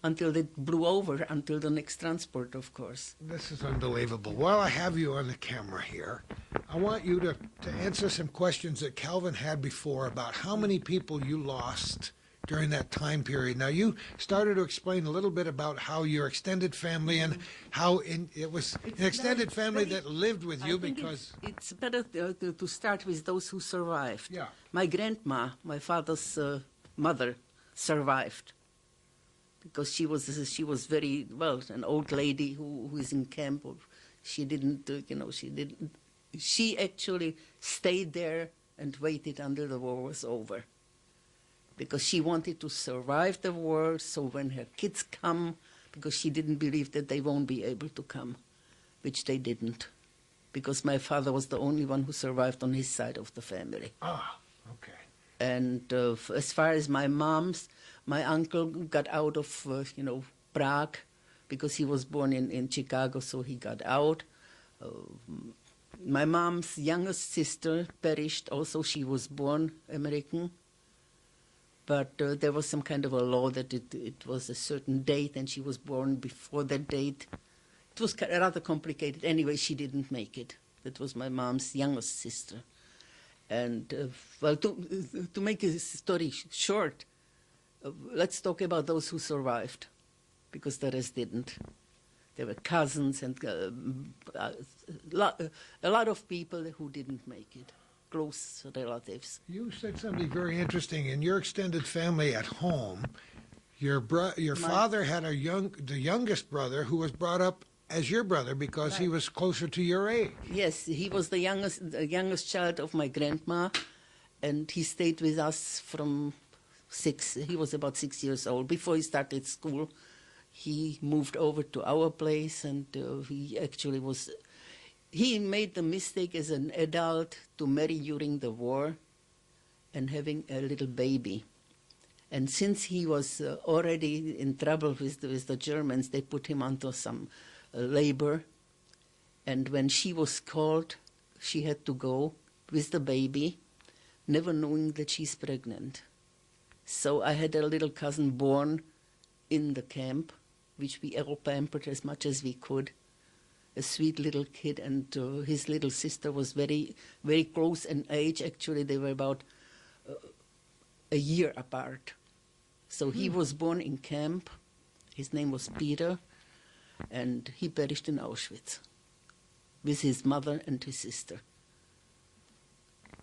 Until it blew over, until the next transport, of course. This is unbelievable. While I have you on the camera here, I want you to answer some questions that Calvin had before about how many people you lost during that time period. Now, you started to explain a little bit about how your extended family and how it was an extended family that lived with you I think because... it's better to start with those who survived. Yeah. My grandma, my father's mother, survived because she was very well an old lady who is in camp. She didn't, She actually stayed there and waited until the war was over because she wanted to survive the war. So when her kids come, because she didn't believe that they won't be able to come, which they didn't, because my father was the only one who survived on his side of the family. Ah, okay. And as far as my mom's, my uncle got out of, Prague because he was born in Chicago, so he got out. My mom's youngest sister perished also. She was born American. But there was some kind of a law that it was a certain date, and she was born before that date. It was rather complicated. Anyway, she didn't make it. That was my mom's youngest sister. And, to make a story short, let's talk about those who survived, because the rest didn't. There were cousins and a lot of people who didn't make it, close relatives. You said something very interesting. In your extended family at home, your father had the youngest brother who was brought up as your brother because he was closer to your age. Yes, he was the youngest child of my grandma, and he stayed with us from 6. He was about 6 years old. Before he started school, he moved over to our place, and he actually was... He made the mistake as an adult to marry during the war and having a little baby. And since he was already in trouble with the Germans, they put him onto some labor. And when she was called, she had to go with the baby, never knowing that she's pregnant. So I had a little cousin born in the camp, which we all pampered as much as we could. A sweet little kid, and his little sister was very, very close in age. Actually, they were about a year apart. So he was born in camp. His name was Peter, and he perished in Auschwitz with his mother and his sister.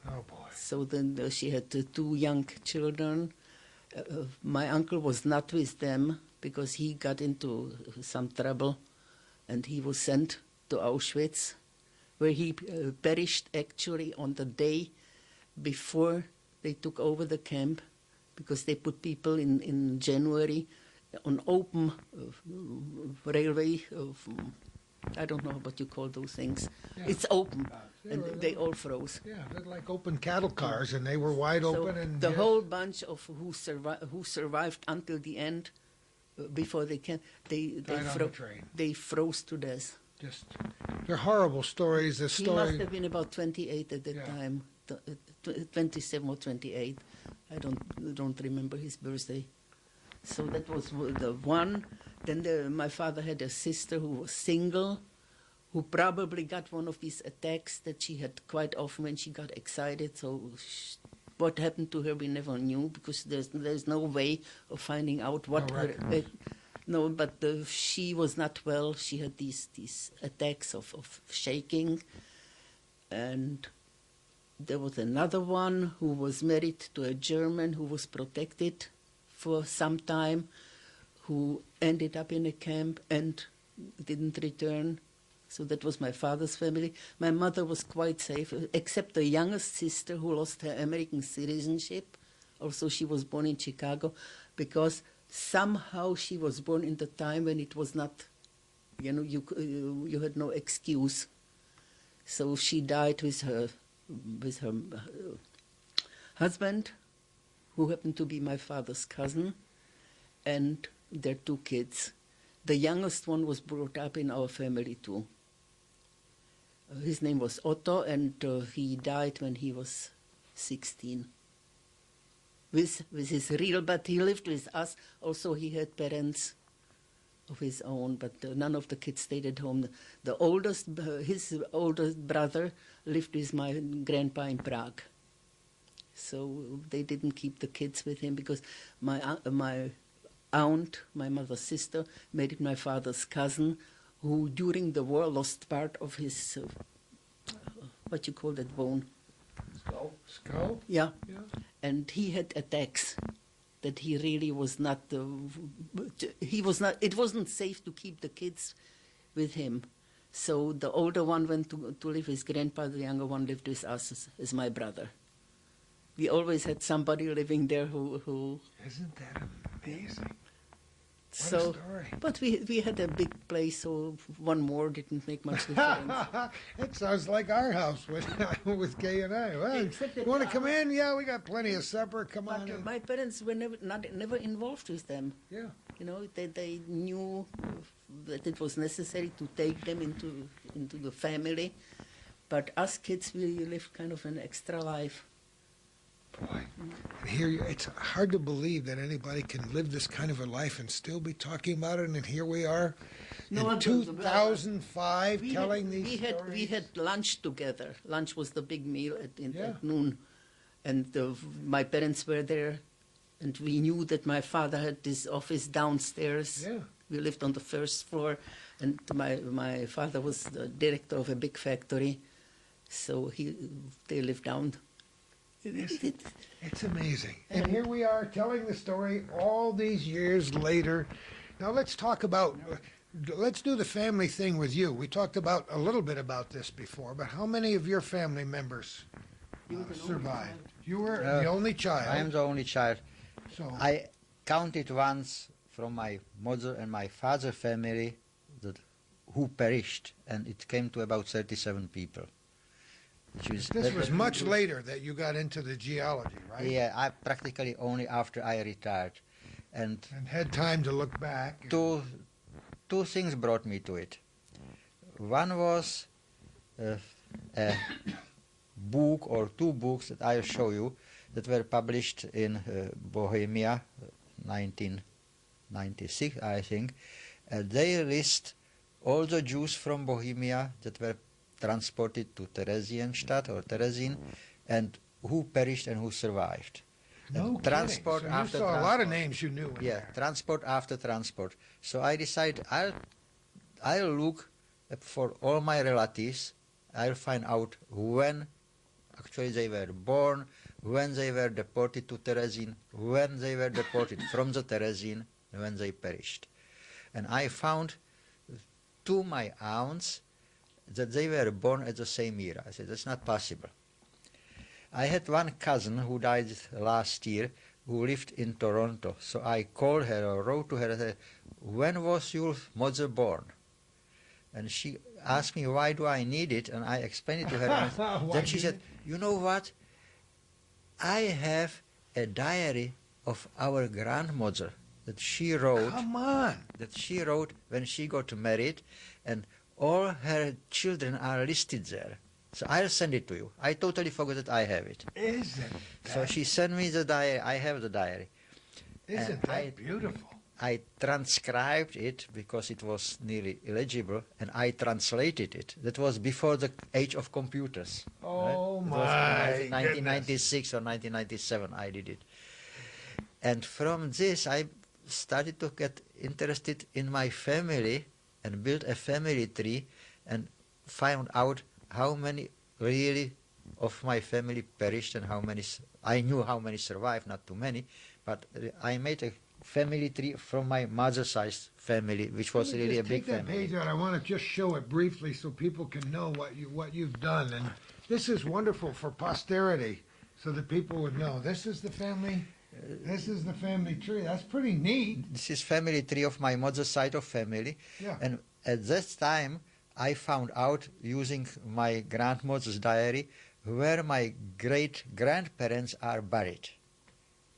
Oh, boy. So then she had 2 young children. My uncle was not with them because he got into some trouble, and he was sent to Auschwitz, where he perished actually on the day before they took over the camp because they put people in January on open railway. I don't know what you call those things. Yeah. It's open, They and were- they all froze. Yeah, they're like open cattle cars, and they were wide So open. And the yes, whole bunch of who survived until the end, before they can, Died on the train. they froze to death. just they're horrible stories. The He must story. have been about 28 at that Yeah. time, 27 or 28. I don't remember his birthday. So that was the one. Then my father had a sister who was single, who probably got one of these attacks that she had quite often when she got excited. So what happened to her we never knew, because there's no way of finding out what No her. record. No, but she was not well. She had these attacks of shaking. And there was another one who was married to a German who was protected for some time, who ended up in a camp and didn't return. So that was my father's family. My mother was quite safe, except the youngest sister who lost her American citizenship. Also, she was born in Chicago, because somehow she was born in the time when it was not, you had no excuse. So she died with her husband, who happened to be my father's cousin, and their 2 kids. The youngest one was brought up in our family too. His name was Otto, and he died when he was 16. With his real, but he lived with us. Also, he had parents of his own, but none of the kids stayed at home. The oldest, his oldest brother lived with my grandpa in Prague. So they didn't keep the kids with him, because my aunt, my mother's sister, married my father's cousin, who during the war lost part of his, what you call that bone? Skull? Yeah. Yeah. And he had attacks that he really was not, it wasn't safe to keep the kids with him. So the older one went to live with grandpa, the younger one lived with us as my brother. We always had somebody living there who Isn't that amazing? so, What a story. but we had a big place, so one more didn't make much difference. It sounds like our house with Kay and I. Well, Except you that want to come in? Yeah, we got plenty of supper. Come But on in. my parents were never involved with them. Yeah. They knew that it was necessary to take them into the family, but us kids, we lived kind of an extra life. Boy, and here it's hard to believe that anybody can live this kind of a life and still be talking about it. And here we are No, in 2005 telling these stories. We had lunch together. Lunch was the big meal Yeah. at noon, and my parents were there, and we knew that my father had this office downstairs. Yeah. We lived on the first floor, and my father was the director of a big factory, so they lived down. It's amazing. And here we are telling the story all these years later. Now let's talk about, let's do the family thing with you. We talked about a little bit about this before, but how many of your family members survived? You were the only child. I am the only child. So I counted once from my mother and my father family who perished, and it came to about 37 people. this was much later that you got into the geology, right? Yeah, I practically only after I retired. And And had time to look back. two things brought me to it. One was a book or 2 books that I'll show you that were published in Bohemia, 1996, I think. They list all the Jews from Bohemia that were transported to Theresienstadt or Terezin, and who perished and who survived. No And kidding. transport So you after saw a lot transport. of names you knew in Yeah, there. transport after transport. So I decided I'll look for all my relatives. I'll find out when actually they were born, when they were deported to Terezin, when they were deported from the Terezin, and when they perished. And I found to my aunts that they were born at the same year. I said, that's not possible. I had one cousin who died last year who lived in Toronto. So I called her or wrote to her and said, when was your mother born? And she asked me, why do I need it? And I explained it to her. And then she said, you know what? I have a diary of our grandmother that she wrote. Come on. That she wrote when she got married, and all her children are listed there. So I'll send it to you. I totally forgot that I have it. Isn't So she sent me the diary. I have the diary. Isn't that beautiful? I transcribed it because it was nearly illegible, and I translated it. That was before the age of computers. Oh, right? my It was in 1996 or 1997 I did it. And from this I started to get interested in my family and built a family tree and found out how many really of my family perished and how many, I knew how many survived, not too many, but I made a family tree from my mother's side family, which was really a big family. family. Take that page out. I want to just show it briefly so people can know what you've done. And this is wonderful for posterity, so that people would know. This is the family. This is the family tree. That's pretty neat. This is family tree of my mother's side of family. Yeah. And at this time, I found out using my grandmother's diary where my great-grandparents are buried.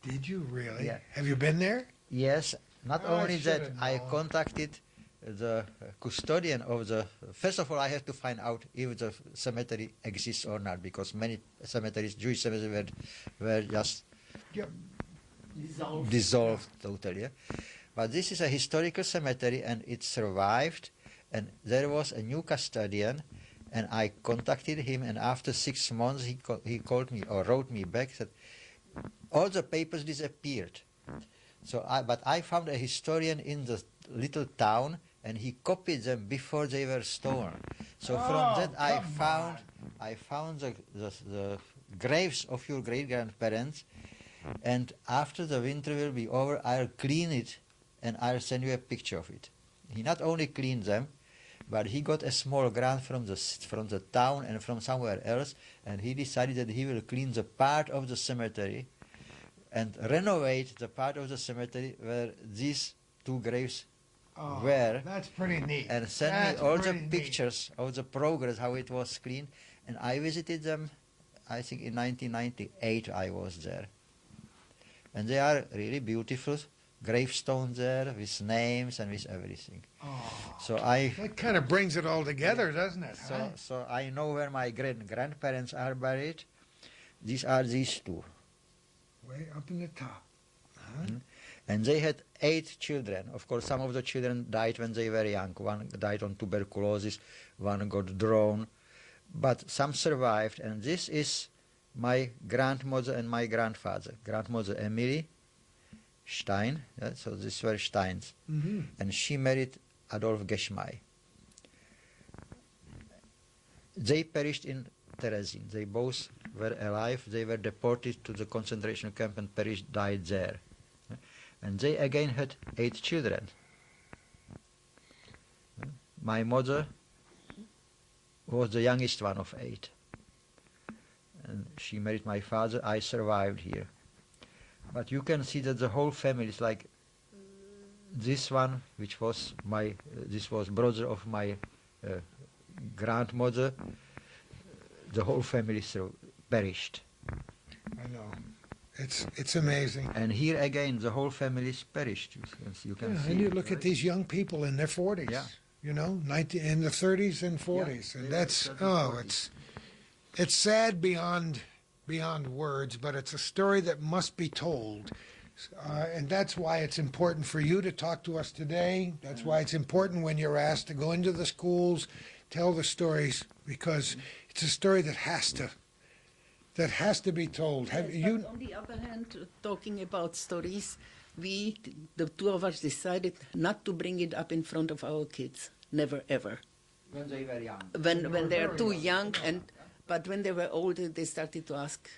Did you really? Yeah. Have you been there? Yes, not Oh, I only that, should've I known. contacted the custodian of the... First of all, I have to find out if the cemetery exists or not, because many cemeteries, Jewish cemeteries, were just Yep. dissolved totally. Yeah? But this is a historical cemetery, and it survived, and there was a new custodian, and I contacted him, and after 6 months he called me or wrote me back, said, all the papers disappeared. So but I found a historian in the little town, and he copied them before they were stolen. So from that I found the graves of your great-grandparents, and after the winter will be over, I'll clean it, and I'll send you a picture of it. He not only cleaned them, but he got a small grant from the town and from somewhere else, and he decided that he will clean the part of the cemetery and renovate the part of the cemetery where these two graves were. That's pretty neat. And send That's me all the pretty neat. pictures of the progress, how it was cleaned. And I visited them, I think in 1998 I was there. And they are really beautiful gravestones there with names and with everything. Oh, So that kind of brings it all together, doesn't it? huh? so I know where my grandparents are buried. These are these two. Way up in the top. Huh? Mhm. And they had 8 children. Of course, some of the children died when they were young. One died on tuberculosis, one got drowned, but some survived. And this is my grandmother and my grandfather. Grandmother Emily Stein, yeah, so these were Steins. Mm-hmm. And she married Adolf Geschmay. They perished in Terezin. They both were alive. They were deported to the concentration camp and died there. And they again had 8 children. My mother was the youngest one of 8. And she married my father. I survived here. But you can see that the whole family is like this one, which was this was brother of my grandmother. The whole family perished. I know. It's amazing. And here again, the whole family is perished. You can see. And you it, look right? at these young people in their 40s. Yeah. You know, in the 30s and 40s, and that's it's sad beyond words, but it's a story that must be told, and that's why it's important for you to talk to us today. That's why it's important when you're asked to go into the schools, tell the stories, because it's a story that has to be told. Have Yes, you? but on the other hand, talking about stories, we, the two of us, decided not to bring it up in front of our kids. Never, ever. When they were young. When they're too young, but when they were older, they started to ask.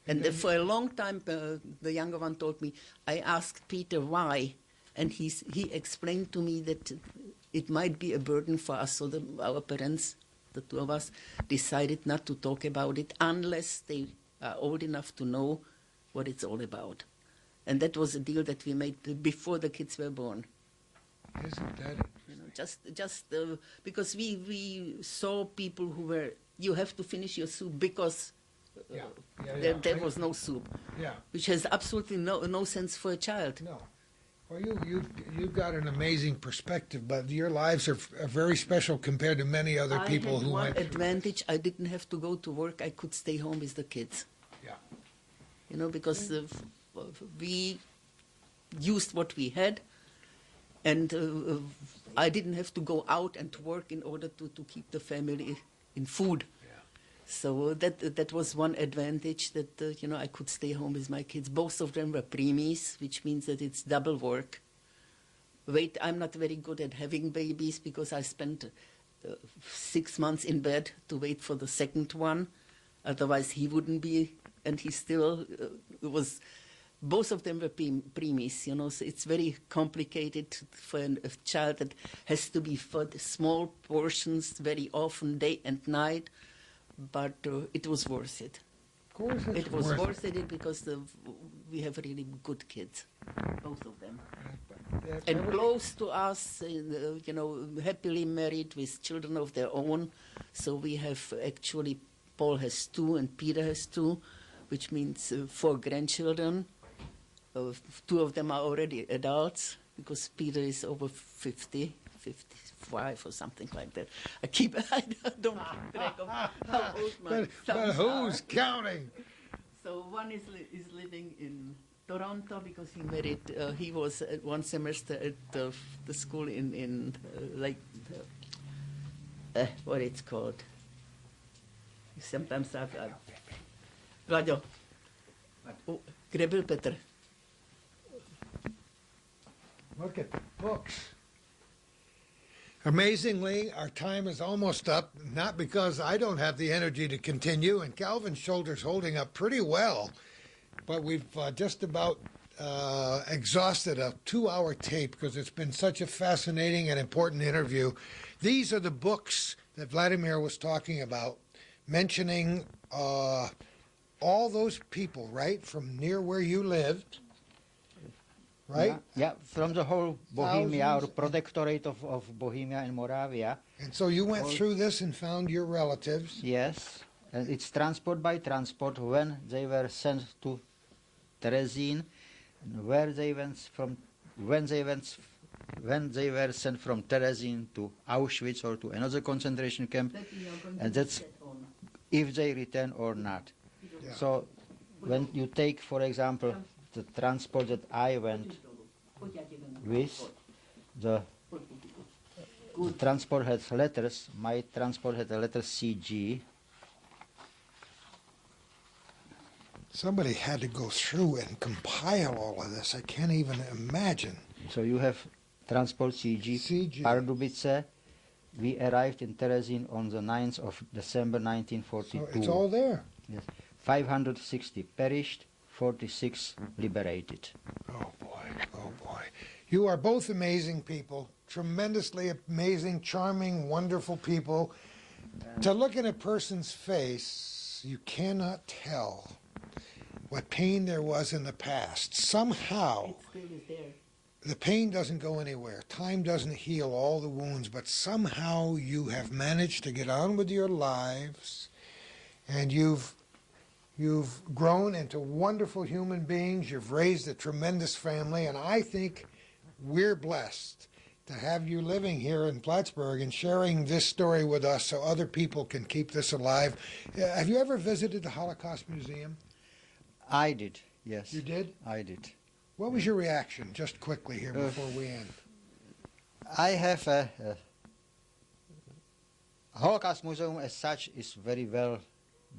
And for a long time, the younger one told me, I asked Peter why, and he explained to me that it might be a burden for us, so our parents, the two of us, decided not to talk about it unless they are old enough to know what it's all about. And that was a deal that we made before the kids were born. Isn't that You know, just because we saw people who were, you have to finish your soup because Yeah. there was no soup, Yeah. which has absolutely no sense for a child. No. Well, you've got an amazing perspective, but your lives are very special compared to many other people I had who one went through advantage. I didn't have to go to work. I could stay home with the kids. Yeah. You know, because we used what we had, and I didn't have to go out and work in order to keep the family in food. So that was one advantage, that you know, I could stay home with my kids. Both of them were preemies, which means that it's double work. I'm not very good at having babies because I spent 6 months in bed to wait for the second one. Otherwise, he wouldn't be, and he still was. Both of them were preemies, you know, so it's very complicated for a child that has to be fed small portions very often, day and night. But it was worth it. Of course, It was worth it because we have really good kids, both of them. And close to us, you know, happily married with children of their own. So we have actually, Paul has 2 and Peter has 2, which means 4 grandchildren. 2 of them are already adults because Peter is over 50. 55 or something like that. I don't keep track of how old my But sons who's are. counting? So one is living in Toronto because he married. He was at one semester at the school in what it's called. Sometimes I've Vlado. Oh, Grebel Peter. Look at the books. Amazingly, our time is almost up, not because I don't have the energy to continue, and Calvin's shoulder's holding up pretty well, but we've just about exhausted a 2-hour tape because it's been such a fascinating and important interview. These are the books that Vladimir was talking about, mentioning all those people, right, from near where you lived, right? Yeah, from the whole Bohemia, or Thousands. protectorate of Bohemia and Moravia. And so you went through this and found your relatives. Yes, and it's transport by transport when they were sent to Terezin, where they went from, when they were sent from Terezin to Auschwitz or to another concentration camp, and that's if they return or not. Yeah. So when you take, for example, the transport that I went with, the transport had letters. My transport had a letter CG. Somebody had to go through and compile all of this. I can't even imagine. So you have transport CG, CG. Pardubice. We arrived in Terezin on the 9th of December So 1942. it's all there. Yes. 560 perished, 46 liberated. Oh boy, oh boy. You are both amazing people, tremendously amazing, charming, wonderful people. To look at a person's face, you cannot tell what pain there was in the past. Somehow, It still is there. the pain doesn't go anywhere. Time doesn't heal all the wounds, but somehow you have managed to get on with your lives, and you've grown into wonderful human beings. You've raised a tremendous family, and I think we're blessed to have you living here in Plattsburgh and sharing this story with us so other people can keep this alive. Have you ever visited the Holocaust Museum? I did, yes. You did? I did. What was your reaction, just quickly here before we end? I have a Holocaust Museum as such is very well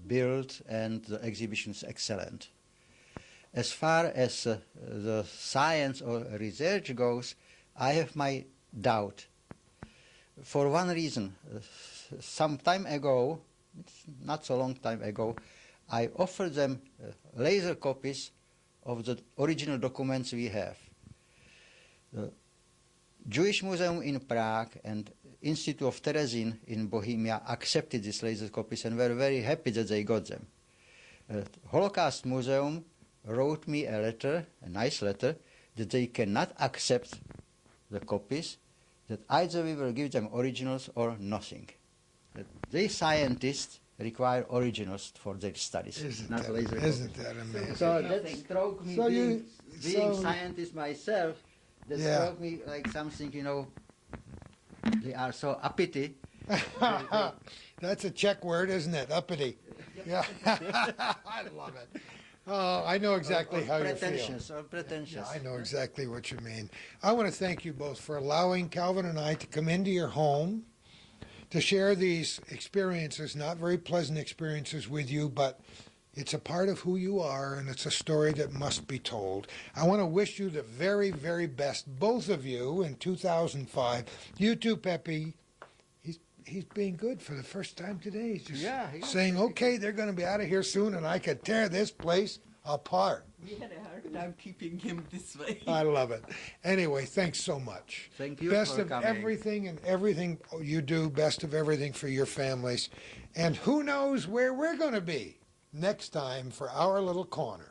built and the exhibition is excellent. As far as the science or research goes, I have my doubt. For one reason, some time ago, it's not so long time ago, I offered them laser copies of the original documents we have. The Jewish Museum in Prague and Institute of Terezin in Bohemia accepted these laser copies and were very happy that they got them. Holocaust Museum wrote me a letter, a nice letter, that they cannot accept the copies, that either we will give them originals or nothing. That they scientists require originals for their studies, not laser copies. Isn't that amazing? So that struck me, So being so- scientist myself, that Yeah. struck me like something, they are so uppity. That's a Czech word, isn't it? Uppity. Yeah. I love it. Oh, I know exactly how you feel. Pretentious or pretentious. Yeah, I know exactly what you mean. I want to thank you both for allowing Calvin and I to come into your home to share these experiences, not very pleasant experiences with you, but it's a part of who you are, and it's a story that must be told. I want to wish you the very, very best, both of you, in 2005. You too, Pepe. He's being good for the first time today. He's just saying, okay, they're going to be out of here soon, and I could tear this place apart. We had a hard time keeping him this way. I love it. Anyway, thanks so much. Thank you Best for of coming. everything and everything you do. Best of everything for your families. And who knows where we're going to be next time for our little corner.